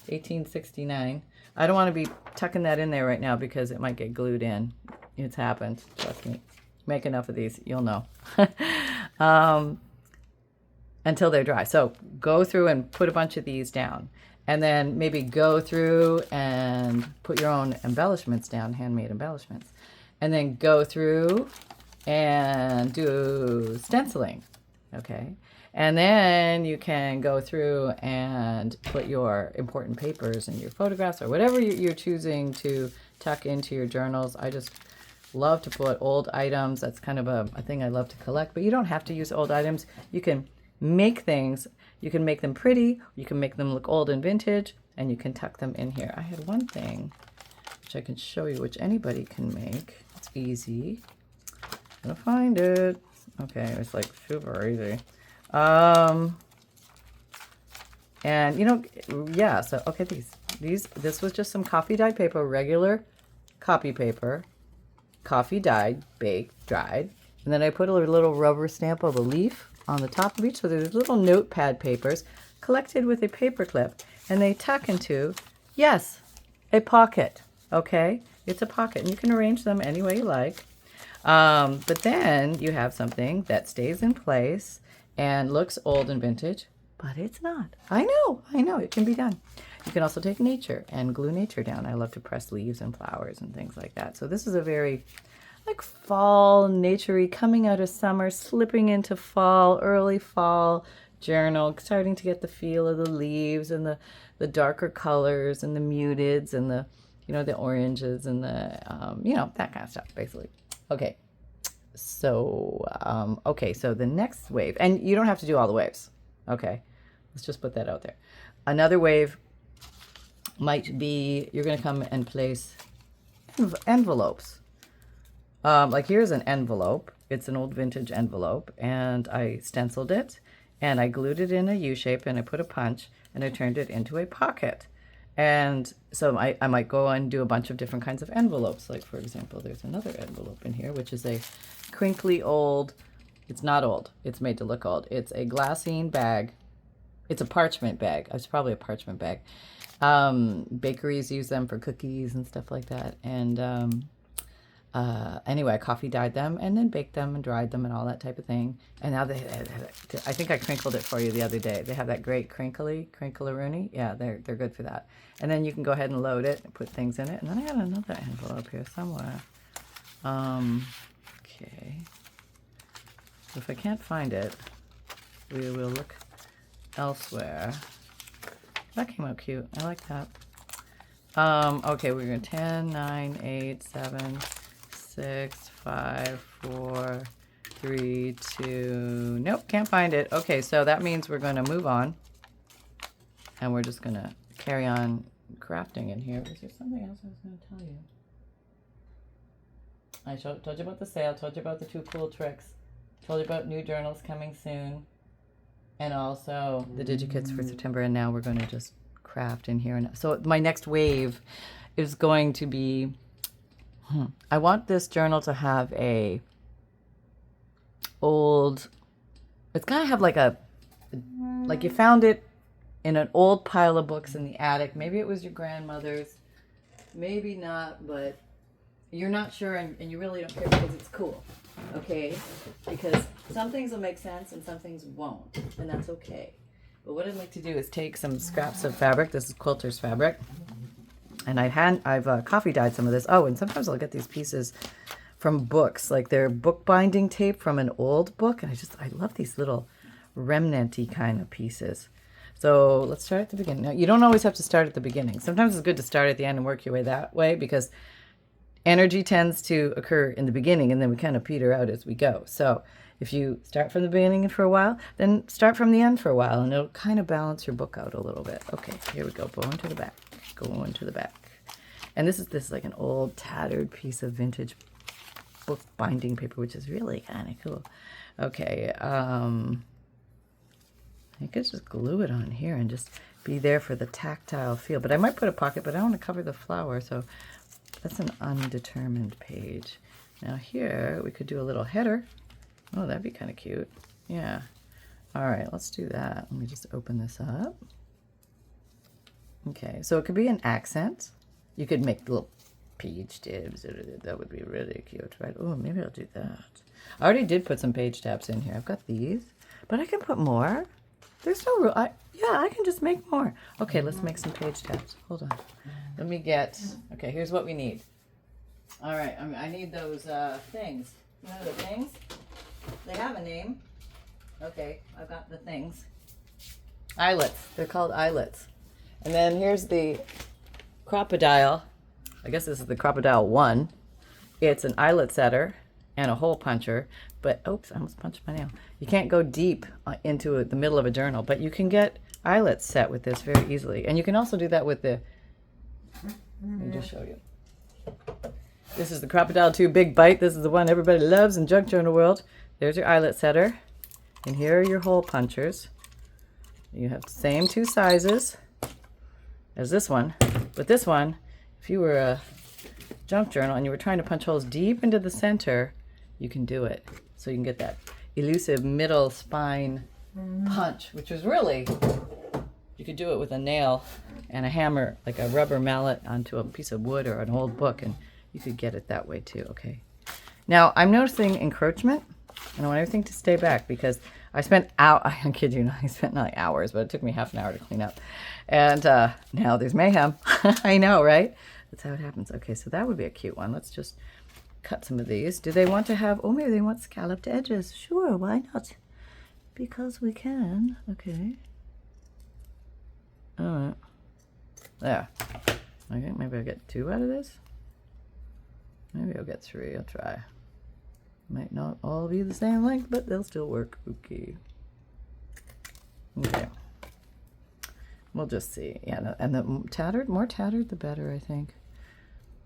1869. I don't want to be tucking that in there right now because it might get glued in. It's happened. Trust me. Make enough of these, you'll know. Until they're dry. So go through and put a bunch of these down. And then maybe go through and put your own embellishments down, handmade embellishments. And then go through and do stenciling. Okay. And then you can go through and put your important papers and your photographs or whatever you're choosing to tuck into your journals. I just love to put old items. That's kind of a thing I love to collect, but you don't have to use old items. You can make things, you can make them pretty, you can make them look old and vintage, and you can tuck them in here. I had one thing which I can show you, which anybody can make. It's easy. I'm gonna find it. Okay, it's like super easy. And you know, yeah, so okay, this was just some coffee dyed paper, regular copy paper, coffee dyed, baked, dried, and then I put a little rubber stamp of a leaf on the top of each. So there's little notepad papers collected with a paper clip, and they tuck into, yes, a pocket. Okay, it's a pocket, and you can arrange them any way you like. But then you have something that stays in place and looks old and vintage, but it's not. I know, it can be done. You can also take nature and glue nature down. I love to press leaves and flowers and things like that. So this is a very like fall, naturey, coming out of summer, slipping into fall, early fall journal, starting to get the feel of the leaves and the darker colors and the muteds and the, you know, the oranges and the, you know, that kind of stuff, basically. Okay. So, so the next wave, and you don't have to do all the waves. Okay. Let's just put that out there. Another wave might be, you're going to come and place envelopes. Like here's an envelope. It's an old vintage envelope, and I stenciled it, and I glued it in a U shape, and I put a punch, and I turned it into a pocket. And so I might go and do a bunch of different kinds of envelopes. Like, for example, there's another envelope in here, which is a crinkly old, it's not old, it's made to look old. It's a glassine bag. It's a parchment bag. It's probably a parchment bag. Bakeries use them for cookies and stuff like that. And anyway, I coffee dyed them and then baked them and dried them and all that type of thing. And now I think I crinkled it for you the other day. They have that great crinkle-a-rooney. Yeah, they're good for that. And then you can go ahead and load it and put things in it. And then I got another envelope here somewhere. Okay. So if I can't find it, we will look elsewhere. That came out cute. I like that. Okay, we're going 10, 9, 8, 7, 6, 5, 4, 3, 2. Nope, can't find it. Okay, so that means we're going to move on. And we're just going to carry on crafting in here. Was there something else I was going to tell you? I told you about the sale, told you about the 2 cool tricks, told you about new journals coming soon, and also the DigiKits for September. And now we're going to just craft in here. And so my next wave is going to be, I want this journal to have a old, it's got to have like you found it in an old pile of books in the attic. Maybe it was your grandmother's, maybe not, but you're not sure, and you really don't care because it's cool, okay? Because some things will make sense and some things won't, and that's okay. But what I'd like to do is take some scraps of fabric. This is quilter's fabric, and I've coffee dyed some of this. Oh, and sometimes I'll get these pieces from books, like they're book binding tape from an old book, and I love these little remnant-y kind of pieces. So let's start at the beginning. Now, you don't always have to start at the beginning. Sometimes it's good to start at the end and work your way that way, because energy tends to occur in the beginning, and then we kind of peter out as we go. So if you start from the beginning for a while, then start from the end for a while, and it'll kind of balance your book out a little bit. Okay, here we go. Going to the back. Going to the back. And this is like an old tattered piece of vintage book binding paper, which is really kind of cool. Okay, I could just glue it on here and just be there for the tactile feel. But I might put a pocket, but I want to cover the flower, so that's an undetermined page. Now here, we could do a little header. Oh, that'd be kind of cute. Yeah. All right, let's do that. Let me just open this up. Okay, so it could be an accent. You could make little page tabs. That would be really cute, right? Oh, maybe I'll do that. I already did put some page tabs in here. I've got these, but I can put more. There's no rule. Yeah, I can just make more. Okay, let's make some page tabs. Hold on. Let me get, okay, here's what we need. All right, I need those things. You know the things? They have a name. Okay, I've got the things. Eyelets. They're called eyelets. And then here's the crocodile. I guess this is the crocodile 1. It's an eyelet setter and a hole puncher. But, oops, I almost punched my nail. You can't go deep into the middle of a journal, but you can get eyelets set with this very easily. And you can also do that with the, let me just show you. This is the Crocodile 2 Big Bite. This is the one everybody loves in junk journal world. There's your eyelet setter. And here are your hole punchers. You have the same 2 sizes as this one. But this one, if you were a junk journal and you were trying to punch holes deep into the center, you can do it. So you can get that elusive middle spine punch, which was really, you could do it with a nail and a hammer, like a rubber mallet onto a piece of wood or an old book, and you could get it that way too. Okay. Now I'm noticing encroachment, and I want everything to stay back because I spent I kid you not, I spent not like hours, but it took me half an hour to clean up. And now there's mayhem. I know, right? That's how it happens. Okay, so that would be a cute one. Let's just cut some of these. Do they want to have, oh, maybe they want scalloped edges. Sure, why not? Because we can. Okay. All right. There. Okay, maybe I'll get 2 out of this. Maybe I'll get 3. I'll try. Might not all be the same length, but they'll still work. Okay. Okay. We'll just see. Yeah, and the more tattered, the better, I think.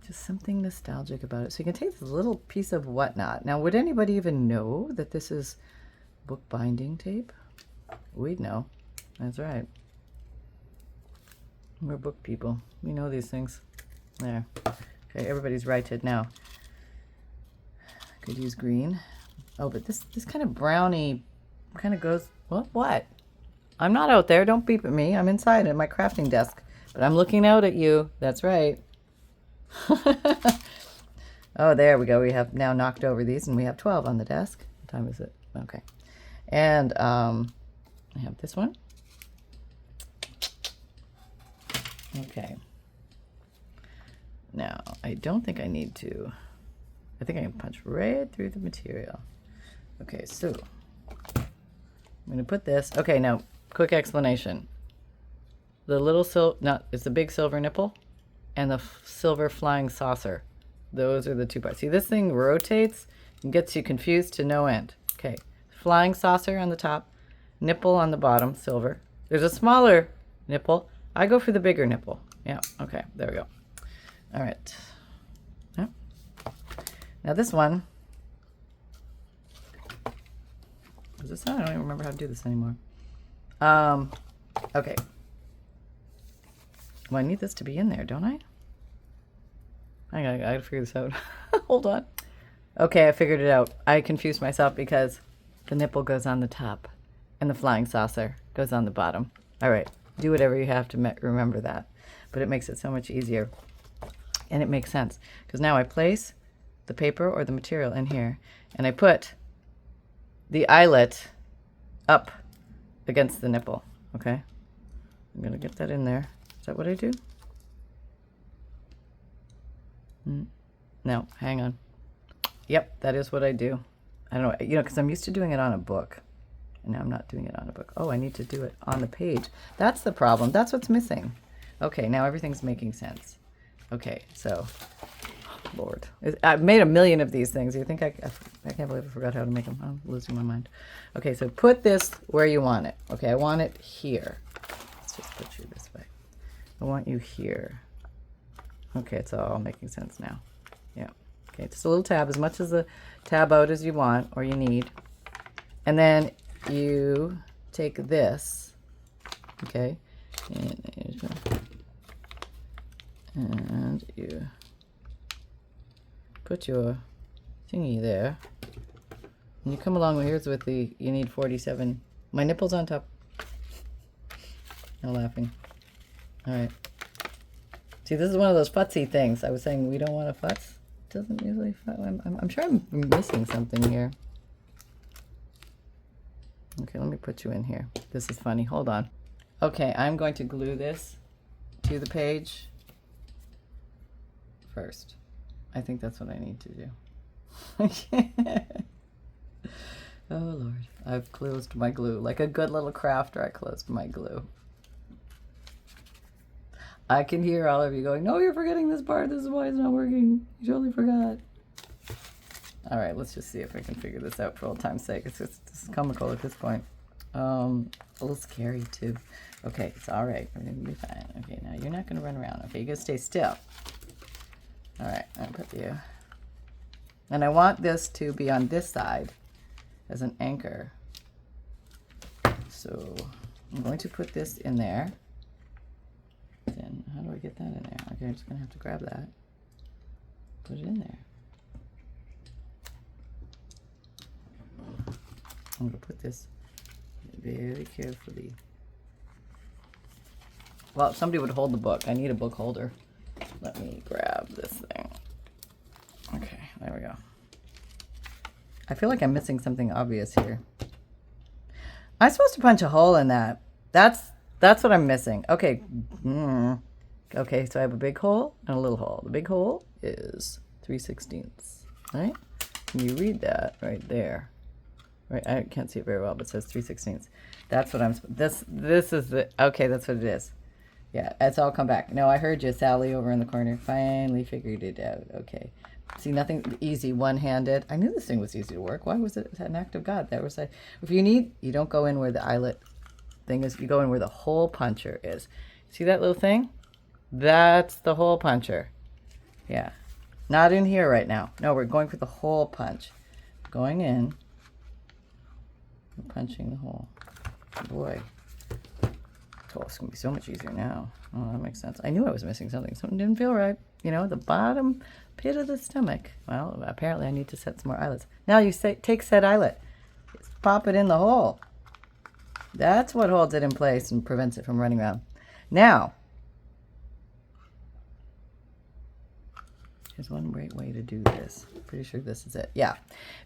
Just something nostalgic about it. So you can take this little piece of whatnot. Now, would anybody even know that this is book binding tape? We'd know. That's right. We're book people. We know these things. There. Okay, everybody's righted now. Could use green. Oh, but this kind of brownie kind of goes, what? I'm not out there. Don't beep at me. I'm inside at my crafting desk. But I'm looking out at you. That's right. Oh, there we go. We have now knocked over these, and we have 12 on the desk. What time is it? Okay. And I have this one. Okay. Now, I don't think I need to. I think I can punch right through the material. Okay, so I'm going to put this. Okay, now, quick explanation. The little it's the big silver nipple and the silver flying saucer. Those are the 2 parts. See, this thing rotates and gets you confused to no end. Okay, flying saucer on the top, nipple on the bottom, silver. There's a smaller nipple. I go for the bigger nipple. Yeah, okay, there we go. All right. Yep. Now this one, is this on? I don't even remember how to do this anymore. Okay. Well, I need this to be in there, don't I? I gotta figure this out. Hold on. Okay, I figured it out. I confused myself because the nipple goes on the top and the flying saucer goes on the bottom. All right, do whatever you have to remember that. But it makes it so much easier. And it makes sense because now I place the paper or the material in here and I put the eyelet up against the nipple. Okay, I'm gonna get that in there. Is that what I do? No, hang on. Yep, that is what I do. I don't know, because I'm used to doing it on a book. And now I'm not doing it on a book. Oh, I need to do it on the page. That's the problem. That's what's missing. Okay, now everything's making sense. Okay, so, Lord. I've made a million of these things. You think I can't believe I forgot how to make them. I'm losing my mind. Okay, so put this where you want it. Okay, I want it here. Let's just put you this way. I want you here. Okay, it's all making sense now. Yeah. Okay, just a little tab, as much as a tab out as you want or you need. And then you take this, okay, and you put your thingy there. And you come along here's with the, you need 47. My nipple's on top. No laughing. All right. See, this is one of those futzy things. I was saying we don't want to futz. It doesn't usually futz. I'm sure I'm missing something here. Okay, let me put you in here. This is funny. Hold on. Okay, I'm going to glue this to the page first. I think that's what I need to do. Oh, Lord. I've closed my glue. Like a good little crafter, I closed my glue. I can hear all of you going, no, you're forgetting this part. This is why it's not working. You totally forgot. All right, let's just see if I can figure this out for old time's sake. It's just comical at this point. A little scary, too. Okay, it's all right. We're going to be fine. Okay, now you're not going to run around. Okay, you're going to stay still. All right, I'll put you. And I want this to be on this side as an anchor. So I'm going to put this in there. Then how do I get that in there? Okay, I'm just going to have to grab that. Put it in there. I'm going to put this very carefully. Well, if somebody would hold the book. I need a book holder. Let me grab this thing. Okay, there we go. I feel like I'm missing something obvious here. I'm supposed to punch a hole in that. That's what I'm missing. Okay. Okay, so I have a big hole and a little hole. The big hole is 3/16, right? Can you read that right there? Right, I can't see it very well, but it says 3/16. That's what I'm, this is the, okay, that's what it is. Yeah, it's all come back. No, I heard you, Sally, over in the corner. Finally figured it out. Okay. See, nothing easy, one-handed. I knew this thing was easy to work. Why was it an act of God? That was if you need, you don't go in where the eyelet thing is. You go in where the hole puncher is. See that little thing? That's the hole puncher. Yeah. Not in here right now. No, we're going for the hole punch. Going in. Punching the hole. Boy. Oh, it's going to be so much easier now. Oh, that makes sense. I knew I was missing something. Something didn't feel right. You know, the bottom pit of the stomach. Well, apparently I need to set some more eyelets. Now you say, take said eyelet. Pop it in the hole. That's what holds it in place and prevents it from running around. Now, here's one great way to do this. Pretty sure this is it. Yeah,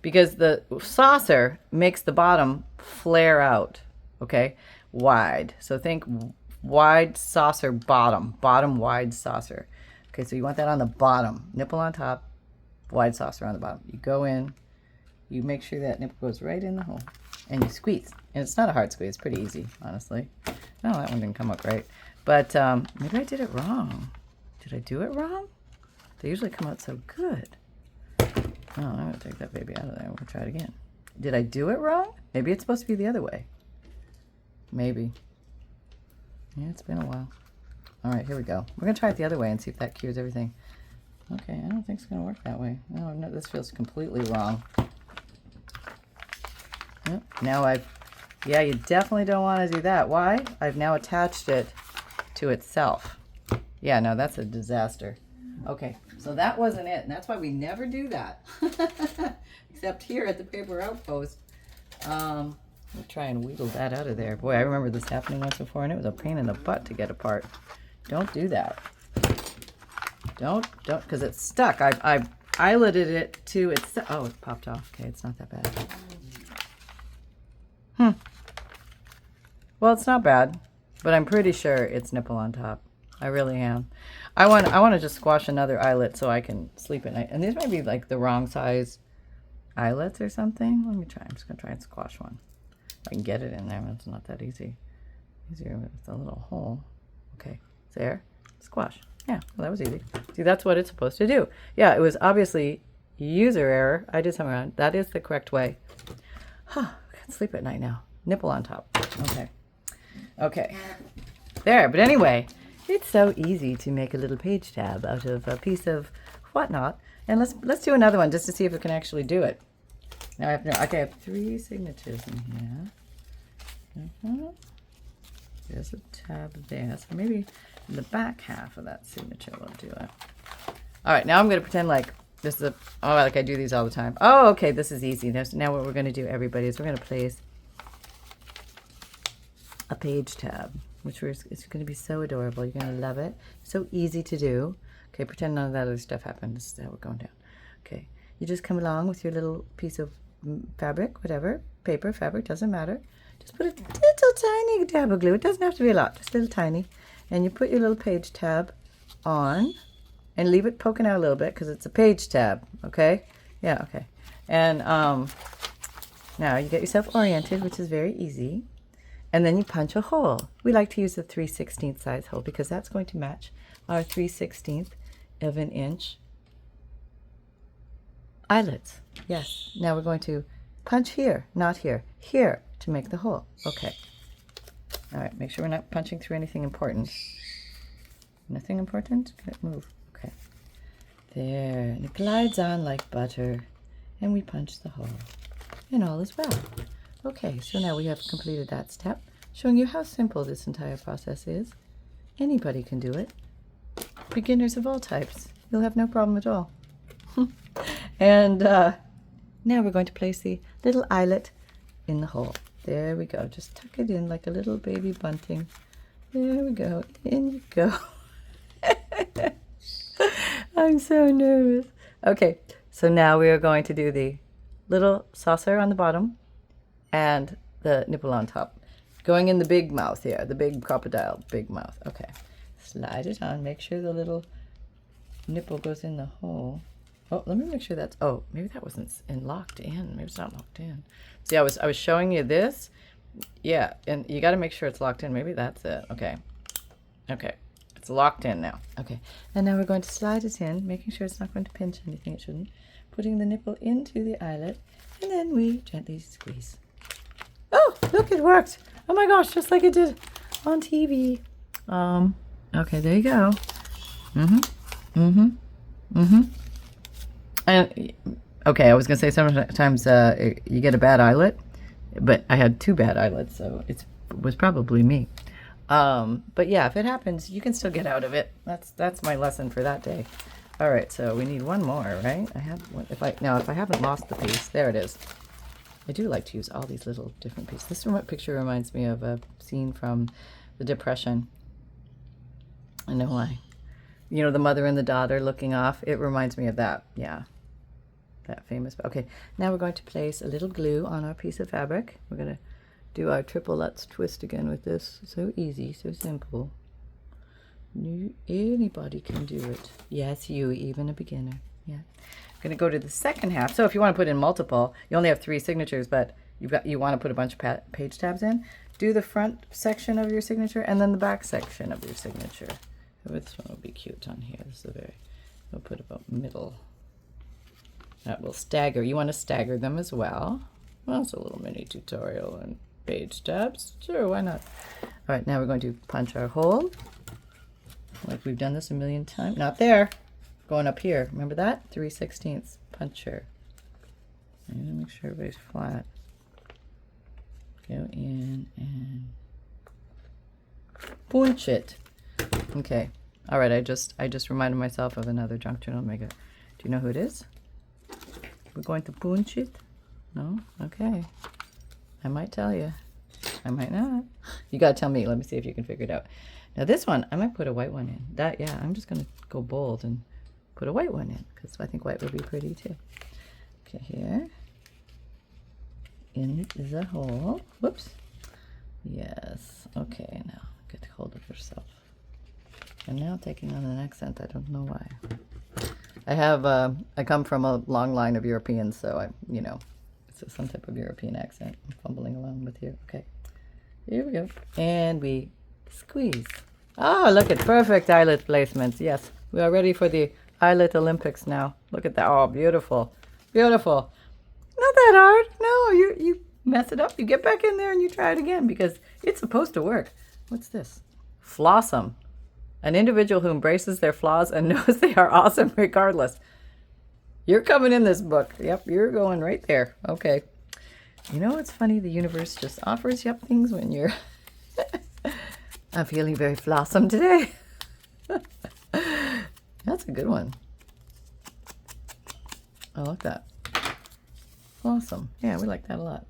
because the saucer makes the bottom flare out, okay, wide. So think wide saucer bottom wide saucer. Okay, so you want that on the bottom. Nipple on top, wide saucer on the bottom. You go in, you make sure that nipple goes right in the hole, and you squeeze. And it's not a hard squeeze, pretty easy, honestly. No, that one didn't come up right. But maybe I did it wrong. Did I do it wrong? They usually come out so good. Oh, I'm going to take that baby out of there. We'll try it again. Did I do it wrong? Maybe it's supposed to be the other way. Maybe. Yeah, it's been a while. All right, here we go. We're going to try it the other way and see if that cures everything. Okay, I don't think it's going to work that way. No, no, this feels completely wrong. Yep, now yeah, you definitely don't want to do that. Why? I've now attached it to itself. Yeah, no, that's a disaster. Okay, so that wasn't it, and that's why we never do that. Except here at the Paper Outpost. We'll try and wheedle that out of there. Boy, I remember this happening once before, and it was a pain in the butt to get apart. Don't do that. Don't, because it's stuck. I eyelidded it to its... Oh, it popped off. Okay, it's not that bad. Well, it's not bad, but I'm pretty sure it's nipple on top. I really am. I want to just squash another eyelet so I can sleep at night. And these might be like the wrong size eyelets or something. Let me try. I'm just going to try and squash one. If I can get it in there. It's not that easy. Easier with a little hole. Okay, there. Squash. Yeah, well, that was easy. See, that's what it's supposed to do. Yeah, it was obviously user error. I did something wrong. That is the correct way. I can sleep at night now. Nipple on top. Okay. Okay. There. But anyway, it's so easy to make a little page tab out of a piece of whatnot. And let's do another one just to see if we can actually do it. Now I have 3 signatures in here. There's a tab there. So maybe the back half of that signature will do it. All right, now I'm going to pretend like this is like I do these all the time. Oh, okay, this is easy. Now what we're going to do, everybody, is we're going to place a page tab, which is going to be so adorable. You're going to love it. So easy to do. Okay, pretend none of that other stuff happened. This is how we're going down. Okay, you just come along with your little piece of fabric, whatever, paper, fabric, doesn't matter. Just put a little tiny dab of glue. It doesn't have to be a lot, just a little tiny. And you put your little page tab on and leave it poking out a little bit because it's a page tab, okay? Yeah, okay. And now you get yourself oriented, which is very easy. And then you punch a hole. We like to use a 3/16 size hole because that's going to match our 3/16 of an inch eyelets. Yes. Now we're going to punch here, not here, here to make the hole. Okay. All right. Make sure we're not punching through anything important. Nothing important? Can it move? Okay. There. And it glides on like butter. And we punch the hole. And all is well. Okay, so now we have completed that step, showing you how simple this entire process is. Anybody can do it. Beginners of all types. You'll have no problem at all. And now we're going to place the little eyelet in the hole. There we go. Just tuck it in like a little baby bunting. There we go. In you go. I'm so nervous. Okay, so now we are going to do the little saucer on the bottom and the nipple on top. Going in the big mouth here, the big crocodile, big mouth. Okay, slide it on. Make sure the little nipple goes in the hole. Oh, let me make sure that's, oh, maybe that wasn't locked in. Maybe it's not locked in. See, I was showing you this. Yeah, and you got to make sure it's locked in. Maybe that's it. Okay. Okay. It's locked in now. Okay. And now we're going to slide it in, making sure it's not going to pinch anything it shouldn't. Putting the nipple into the eyelet, and then we gently squeeze. Oh, look, it worked. Oh my gosh, just like it did on TV. Okay, there you go. And, okay, I was going to say sometimes you get a bad eyelet, but I had 2 bad eyelets, so it was probably me. But yeah, if it happens, you can still get out of it. That's my lesson for that day. All right, so we need one more, right? I have one. If I haven't lost the piece, there it is. I do like to use all these little different pieces. This picture reminds me of a scene from the Depression. I know why. You know, the mother and the daughter looking off. It reminds me of that. Yeah, that famous. Okay, now we're going to place a little glue on our piece of fabric. We're going to do our triple Lutz twist again with this. So easy, so simple. Anybody can do it. Yes, you, even a beginner. Yeah. I'm going to go to the second half. So if you want to put in multiple, you only have 3 signatures, but you want to put a bunch of page tabs in. Do the front section of your signature and then the back section of your signature. This one will be cute on here. This is we'll put about middle. That will stagger. You want to stagger them as well. Well, it's a little mini tutorial on page tabs. Sure, why not? All right, now we're going to punch our hole. like we've done this a million times. Not there. Going up here. Remember that? 3/16 puncher. I'm going to make sure everybody's flat. Go in and punch it. Okay. All right. I just reminded myself of another junk journal maker. Do you know who it is? We're going to punch it? No? Okay. I might tell you. I might not. You got to tell me. Let me see if you can figure it out. Now this one, I might put a white one in. That, yeah, I'm just going to go bold and put a white one in because I think white would be pretty too. Okay, here. In the hole. Whoops. Yes. Okay, now get hold of yourself. I'm now taking on an accent. I don't know why. I come from a long line of Europeans, so it's some type of European accent. I'm fumbling along with you. Okay. Here we go. And we squeeze. Oh, look at perfect eyelet placements. Yes. We are ready for the eyelet Olympics now. Look at that. Oh, beautiful. Beautiful. Not that hard. No, you mess it up. You get back in there and you try it again because it's supposed to work. What's this? Flossom. An individual who embraces their flaws and knows they are awesome regardless. You're coming in this book. Yep, you're going right there. Okay. You know what's funny? The universe just offers you up things when you're... I'm feeling very flossom today. That's a good one. I like that. Flossom. Yeah, we like that a lot.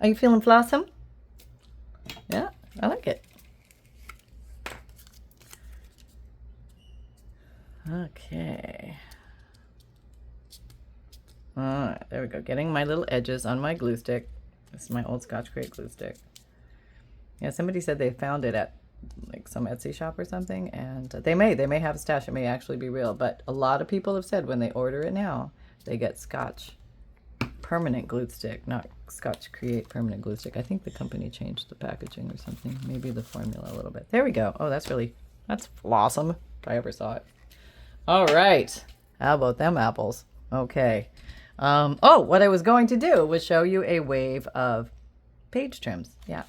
Are you feeling flossom? Yeah, I like it. Okay. All right, there we go. Getting my little edges on my glue stick. This is my old Scotch Crate glue stick. Yeah, somebody said they found it at like some Etsy shop or something, and they may have a stash. It may actually be real, but a lot of people have said when they order it now, they get Scotch permanent glue stick, not Scotch Create permanent glue stick. I think the company changed the packaging or something, maybe the formula a little bit. There we go. Oh, that's awesome if I ever saw it. All right, how about them apples? Okay. What I was going to do was show you a wave of page trims. Yeah.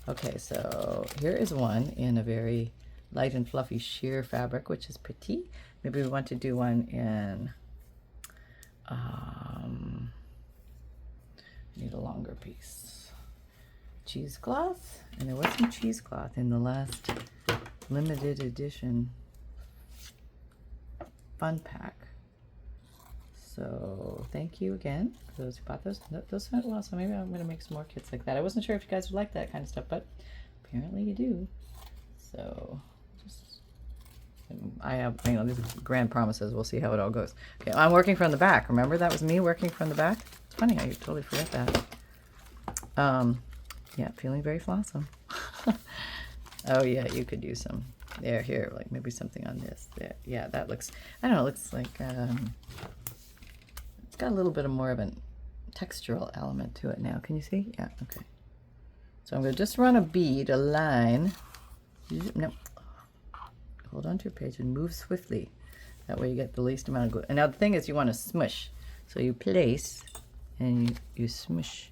Okay, so here is one in a very light and fluffy sheer fabric, which is pretty. Maybe we want to do one in, need a longer piece. Cheesecloth, and there was some cheesecloth in the last limited edition fun pack. So thank you again for those who bought those. Those went well, so maybe I'm going to make some more kits like that. I wasn't sure if you guys would like that kind of stuff, but apparently you do. So I have, these are grand promises. We'll see how it all goes. Okay, I'm working from the back. Remember that was me working from the back? It's funny, I totally forgot that. Yeah, feeling very flossom. Oh yeah, you could use some. There, here, like maybe something on this. There. Yeah, that looks, I don't know, it looks like, it's got a little bit of more of a textural element to it now. Can you see? Yeah, okay. So I'm going to just run a bead, a line. No. Hold on to your page and move swiftly. That way you get the least amount of glue. And now the thing is you want to smush. So you place and you smush.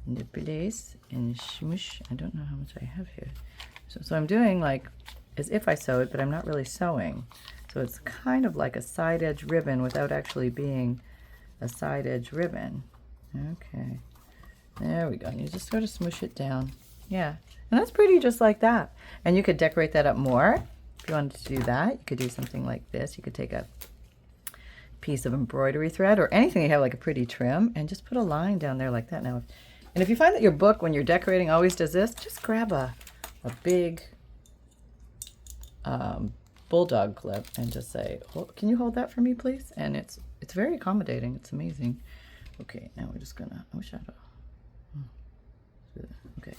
And you place and you smush. I don't know how much I have here. So I'm doing like as if I sewed, but I'm not really sewing. So it's kind of like a side edge ribbon without actually being a side edge ribbon. Okay. There we go. And you just sort of smush it down. Yeah. And that's pretty just like that. And you could decorate that up more. If you wanted to do that, you could do something like this. You could take a piece of embroidery thread or anything you have like a pretty trim and just put a line down there like that. Now, and if you find that your book, when you're decorating, always does this, just grab a big bulldog clip and just say, can you hold that for me, please? And it's very accommodating. It's amazing. Okay, now we're just gonna, shadow. Okay.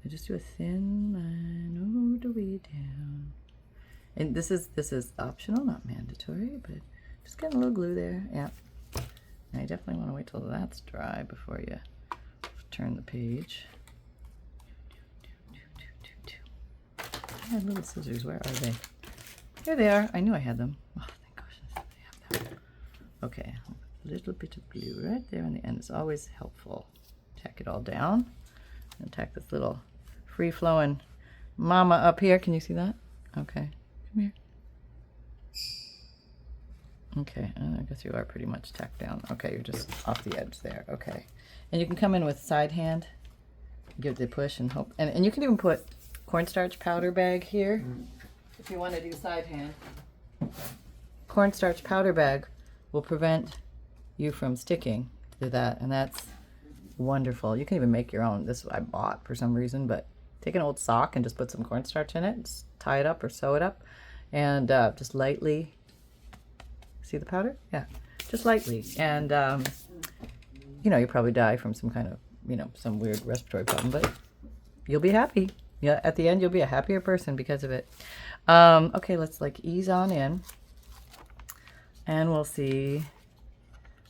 I just do a thin line all the way down. And this is optional, not mandatory, but just get a little glue there. Yeah. And I definitely want to wait till that's dry before you turn the page. I had little scissors. Where are they? Here they are. I knew I had them. Oh, thank gosh, I have them. Okay, a little bit of glue right there on the end is always helpful. Tack it all down and tack this little free-flowing mama up here. Can you see that? Okay. Come here. Okay, I guess you are pretty much tacked down. Okay, you're just off the edge there. Okay. And you can come in with side hand, give it the push and hope. And you can even put cornstarch powder bag here if you want to do side hand. Cornstarch powder bag will prevent you from sticking to that, and that's wonderful. You can even make your own. This I bought for some reason, but take an old sock and just put some cornstarch in it, just tie it up or sew it up, and just lightly, see the powder? Yeah, just lightly. And you know, you probably die from some kind of, you know, some weird respiratory problem, but you'll be happy. Yeah, at the end you'll be a happier person because of it. Okay, let's like ease on in, and we'll see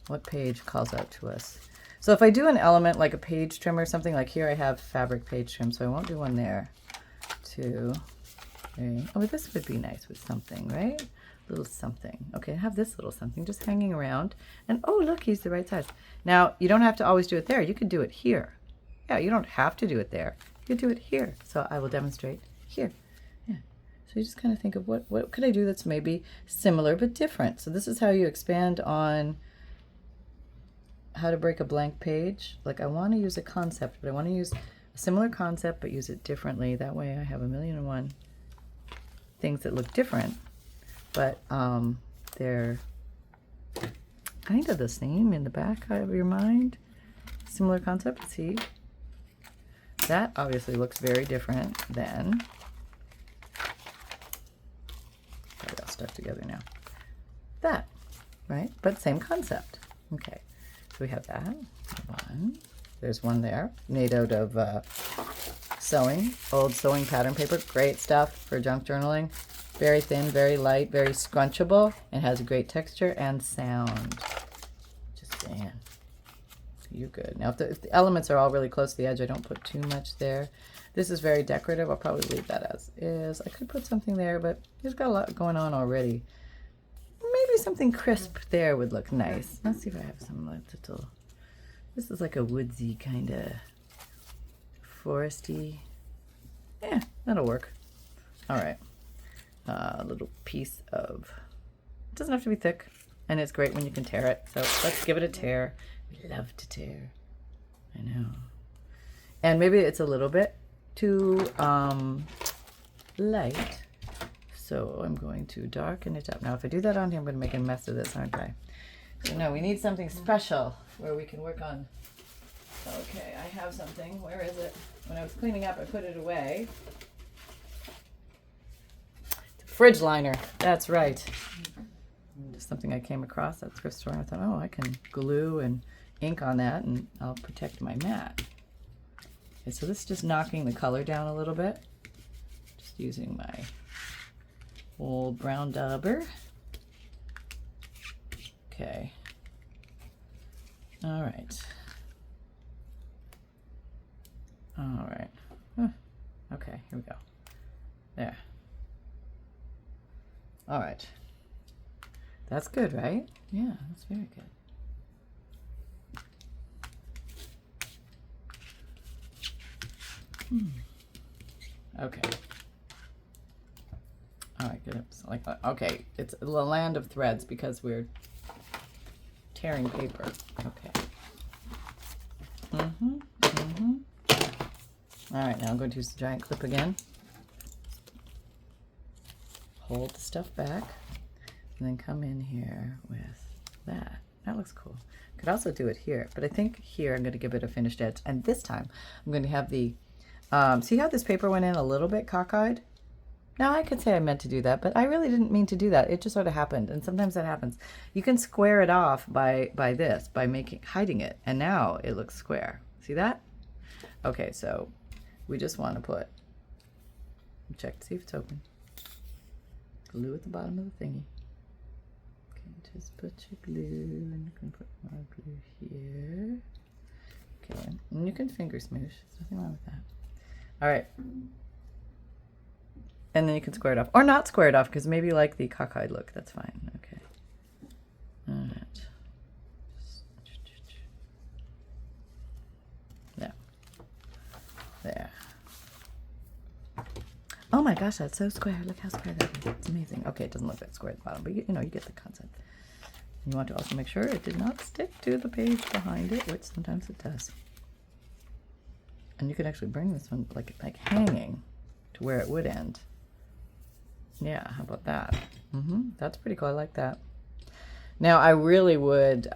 what page calls out to us. So if I do an element like a page trim or something, like here I have fabric page trim, so I won't do one there. 2, 3. Oh, this would be nice with something, right? Little something. Okay, I have this little something just hanging around. And oh, look, he's the right size. Now, you don't have to always do it there. You could do it here. Yeah, you don't have to do it there. You could do it here. So I will demonstrate here. Yeah. So you just kind of think of what could I do that's maybe similar but different. So this is how you expand on how to break a blank page. Like I want to use a concept, but I want to use a similar concept but use it differently. That way I have 1,000,001 things that look different, but they're kind of the same in the back of your mind. Similar concept. See, that obviously looks very different than, probably all stuck together now, that, right? But same concept. Okay. So we have that one. There's one there made out of sewing, old sewing pattern paper. Great stuff for junk journaling. Very thin, very light, very scrunchable, and has a great texture and sound. Just saying. You good. Now if the elements are all really close to the edge, I don't put too much there. This is very decorative. I'll probably leave that as is. I could put something there, but there's got a lot going on already. Maybe something crisp there would look nice. Let's see if I have some little, this is like a woodsy kind of foresty. Yeah, that'll work. All right. A little piece of, it doesn't have to be thick, and it's great when you can tear it. So let's give it a tear. We love to tear. I know. And maybe it's a little bit too light. So I'm going to darken it up. Now, if I do that on here, I'm going to make a mess of this, aren't I? So no, we need something special where we can work on. Okay, I have something. Where is it? When I was cleaning up, I put it away. It's a fridge liner. That's right. Just something I came across at the thrift store. And I thought, oh, I can glue and ink on that, and I'll protect my mat. Okay, so this is just knocking the color down a little bit. Just using my old brown dauber. Okay. All right. All right. Okay, here we go. There. All right. That's good, right? Yeah, that's very good. Okay. All right, good. So like, okay, it's the land of threads because we're tearing paper. Okay. All right, now I'm going to use the giant clip again. Hold the stuff back, and then come in here with that. That looks cool. Could also do it here, but I think here I'm going to give it a finished edge. And this time I'm going to have the, see how this paper went in a little bit cockeyed? Now I could say I meant to do that, but I really didn't mean to do that. It just sort of happened, and sometimes that happens. You can square it off by hiding it, and now it looks square. See that? Okay, so we just want to put, check to see if it's open. Glue at the bottom of the thingy. Okay, just put your glue, and you can put more glue here. Okay, and you can finger smoosh. There's nothing wrong with that. All right. And then you can square it off, or not square it off, because maybe you like the cockeyed look. That's fine. Okay. All right. There. There. Oh my gosh, that's so square. Look how square that is. It's amazing. Okay, it doesn't look that square at the bottom, but you know, you get the concept. You want to also make sure it did not stick to the page behind it, which sometimes it does. And you could actually bring this one like hanging to where it would end. Yeah, how about that? That's pretty cool. I like that. Now, I really would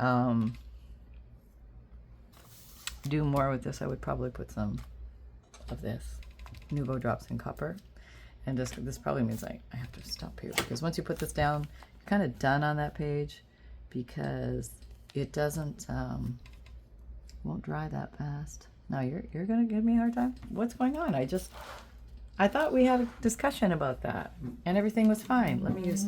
do more with this. I would probably put some of this Nuvo drops in copper. And this probably means I have to stop here, because once you put this down, you're kind of done on that page, because it doesn't won't dry that fast. Now you're gonna give me a hard time. What's going on? I thought we had a discussion about that and everything was fine. Let me use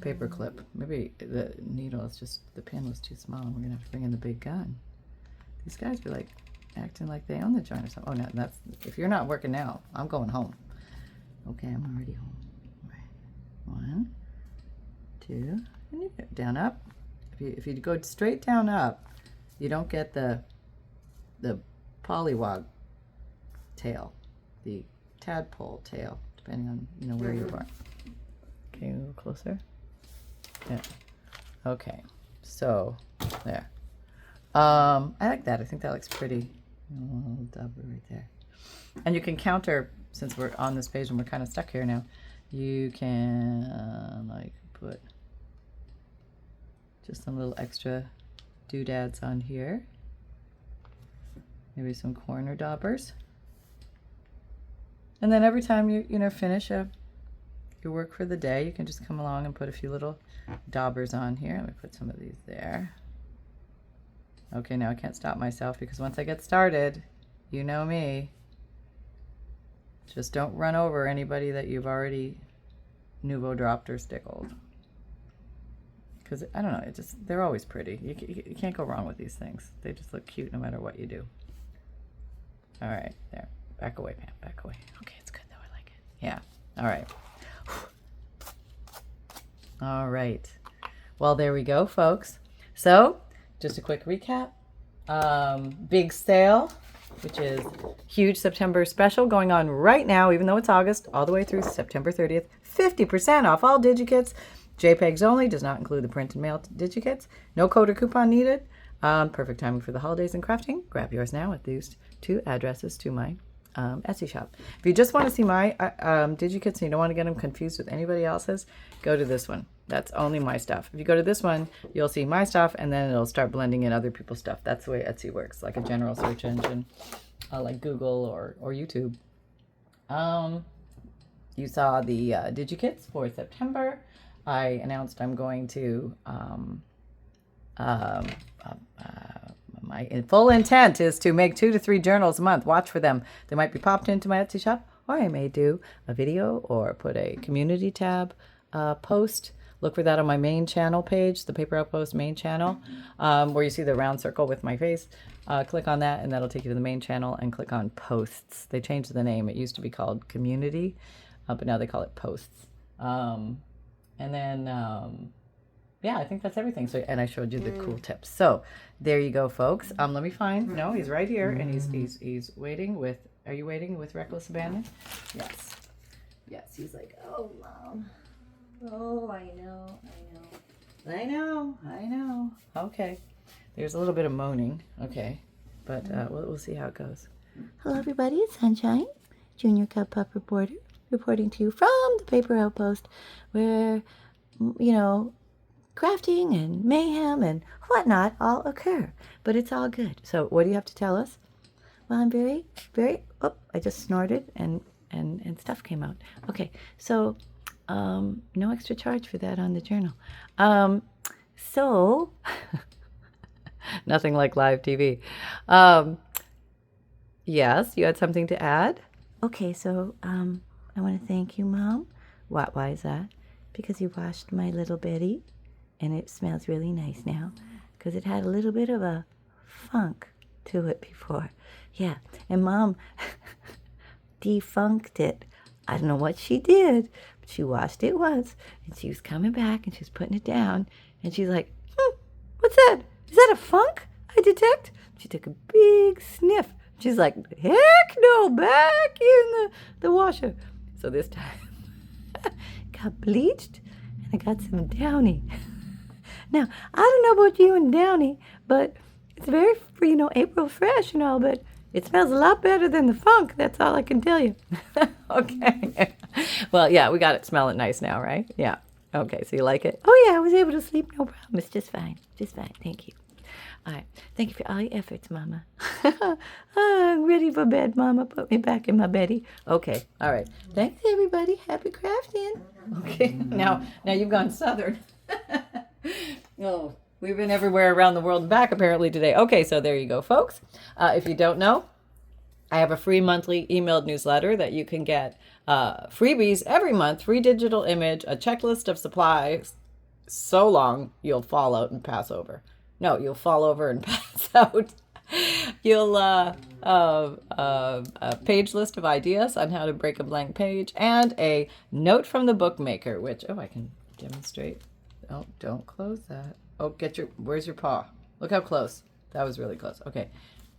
paper clip. Maybe the needle is just, the pin was too small and we're gonna have to bring in the big gun. These guys are like acting like they own the joint or something. Oh no, that's, if you're not working now, I'm going home. Okay, I'm already home. Right. 1, 2, and you get down up. If you go straight down up, you don't get the pollywog tail, the tadpole tail, depending on where you are. Okay, a little closer. Yeah. Okay. So there. I like that. I think that looks pretty. A little double right there. And you can counter, since we're on this page and we're kind of stuck here now. You can like put just some little extra doodads on here. Maybe some corner daubers. And then every time you finish your work for the day, you can just come along and put a few little daubers on here. Let me put some of these there. Okay, now I can't stop myself, because once I get started, you know me, just don't run over anybody that you've already Nuvo dropped or stickled. Because, I don't know, they're always pretty. You can't go wrong with these things. They just look cute no matter what you do. All right, there. Back away, Pam, back away. Okay, it's good though, I like it. Yeah, all right. All right. Well, there we go, folks. So, just a quick recap. Big sale, which is huge September special going on right now, even though it's August, all the way through September 30th. 50% off all DigiKits. JPEGs only, does not include the print and mail DigiKits. No code or coupon needed. Perfect timing for the holidays and crafting. Grab yours now at these 2 addresses to my Etsy shop. If you just want to see my DigiKits and you don't want to get them confused with anybody else's, go to this one. That's only my stuff. If you go to this one, you'll see my stuff, and then it'll start blending in other people's stuff. That's the way Etsy works, like a general search engine, like Google or YouTube. You saw the DigiKits for September. I announced I'm going to my full intent is to make 2 to 3 journals a month. Watch for them. They might be popped into my Etsy shop, or I may do a video or put a community tab post. Look for that on my main channel page, the Paper Outpost main channel, where you see the round circle with my face. Click on that, and that'll take you to the main channel, and click on posts. They changed the name. It used to be called community, but now they call it posts. And then, yeah, I think that's everything. So, and I showed you the cool tips. So there you go, folks. Let me find. No, he's right here, and he's waiting with. Are you waiting with reckless abandon? Yes. Yes. He's like, oh, Mom. Oh, I know. Okay. There's a little bit of moaning. Okay, but we'll see how it goes. Hello, everybody. It's Sunshine, Junior Cub Pup reporter, reporting to you from the Paper Outpost, where crafting and mayhem and whatnot all occur, but it's all good. So what do you have to tell us? Well, I'm very, oh, I just snorted and stuff came out. Okay, so no extra charge for that on the journal. So nothing like live TV. Yes, you had something to add? Okay, so I want to thank you, Mom. Why is that? Because you washed my little Betty, and it smells really nice now, because it had a little bit of a funk to it before. Yeah, and Mom defunked it. I don't know what she did, but she washed it once, and she was coming back, and she was putting it down, and she's like, what's that? Is that a funk I detect? She took a big sniff. She's like, heck no, back in the washer. So this time got bleached and I got some Downy. Now, I don't know about you and Downy, but it's very, April fresh and all, but it smells a lot better than the funk. That's all I can tell you. Okay. Well, yeah, we got it smelling nice now, right? Yeah. Okay, so you like it? Oh, yeah, I was able to sleep, no problem. It's just fine. Just fine. Thank you. All right. Thank you for all your efforts, Mama. I'm ready for bed, Mama. Put me back in my beddy. Okay. All right. Thanks, everybody. Happy crafting. Okay. Now you've gone southern. Oh, we've been everywhere around the world and back apparently today. Okay, so there you go, folks. If you don't know, I have a free monthly emailed newsletter that you can get freebies every month, free digital image, a checklist of supplies so long you'll fall out and pass over. No, you'll fall over and pass out. You'll a page list of ideas on how to break a blank page and a note from the bookmaker, which, I can demonstrate. Oh, don't close that. Oh, where's your paw? Look how close. That was really close. Okay.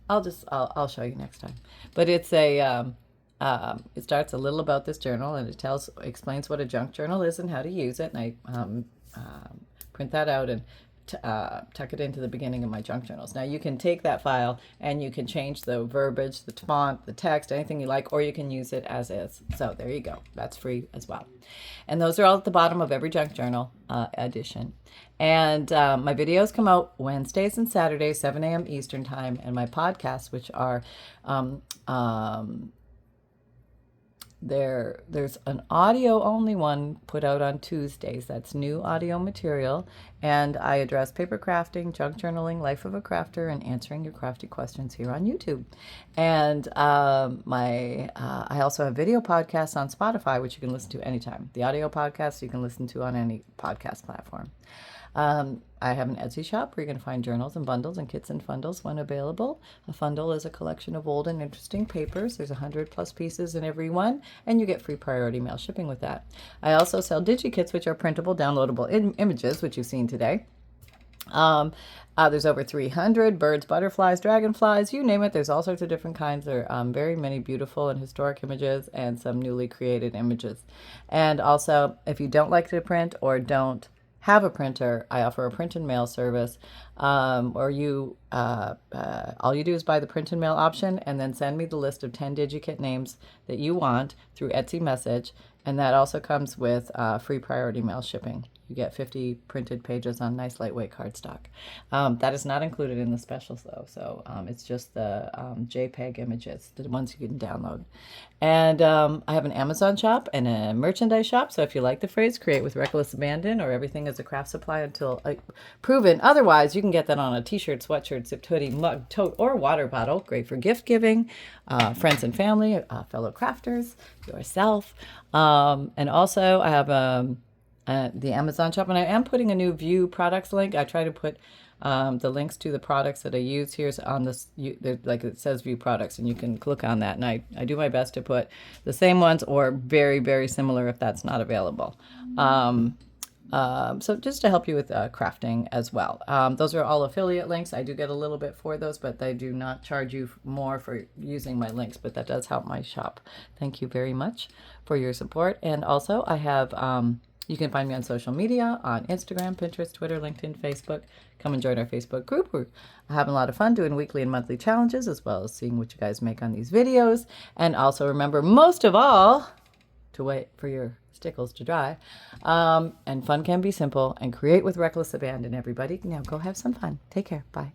I'll show you next time. But it's it starts a little about this journal, and it explains what a junk journal is and how to use it. And I print that out and tuck it into the beginning of my junk journals. Now you can take that file and you can change the verbiage, the font, the text, anything you like, or you can use it as is. So there you go. That's free as well. And those are all at the bottom of every junk journal edition. And my videos come out Wednesdays and Saturdays, 7 a.m. Eastern time, and my podcasts, which are there's an audio only one put out on Tuesdays. That's new audio material, and I address paper crafting, junk journaling, life of a crafter, and answering your crafty questions here on YouTube. And I also have video podcasts on Spotify, which you can listen to anytime. The audio podcasts you can listen to on any podcast platform. I have an Etsy shop where you can find journals and bundles and kits and fundles when available. A fundle is a collection of old and interesting papers. There's 100+ pieces in every one, and you get free priority mail shipping with that. I also sell DigiKits, which are printable, downloadable images, which you've seen today. There's over 300 birds, butterflies, dragonflies, you name it. There's all sorts of different kinds. There are very many beautiful and historic images and some newly created images. And also, if you don't like to print or don't have a printer, I offer a print and mail service, or all you do is buy the print and mail option and then send me the list of 10 DigiKit names that you want through Etsy message, and that also comes with free priority mail shipping. You get 50 printed pages on nice lightweight cardstock. That is not included in the specials though, so it's just the JPEG images, the ones you can download. And I have an Amazon shop and a merchandise shop, so if you like the phrase create with reckless abandon, or everything is a craft supply until proven otherwise, you can get that on a t-shirt, sweatshirt, zipped hoodie, mug, tote, or water bottle. Great for gift giving, friends and family, fellow crafters, yourself. And also I have the Amazon shop, and I am putting a new view products link. I try to put the links to the products that I use here on this, like it says view products, and you can click on that, and I do my best to put the same ones or very, very similar if that's not available. So just to help you with crafting as well. Those are all affiliate links. I do get a little bit for those, but they do not charge you more for using my links, but that does help my shop. Thank you very much for your support. And also I have, you can find me on social media, on Instagram, Pinterest, Twitter, LinkedIn, Facebook. Come and join our Facebook group. We're having a lot of fun doing weekly and monthly challenges, as well as seeing what you guys make on these videos. And also remember, most of all, to wait for your stickles to dry. And fun can be simple, and create with reckless abandon, everybody. Now go have some fun. Take care. Bye.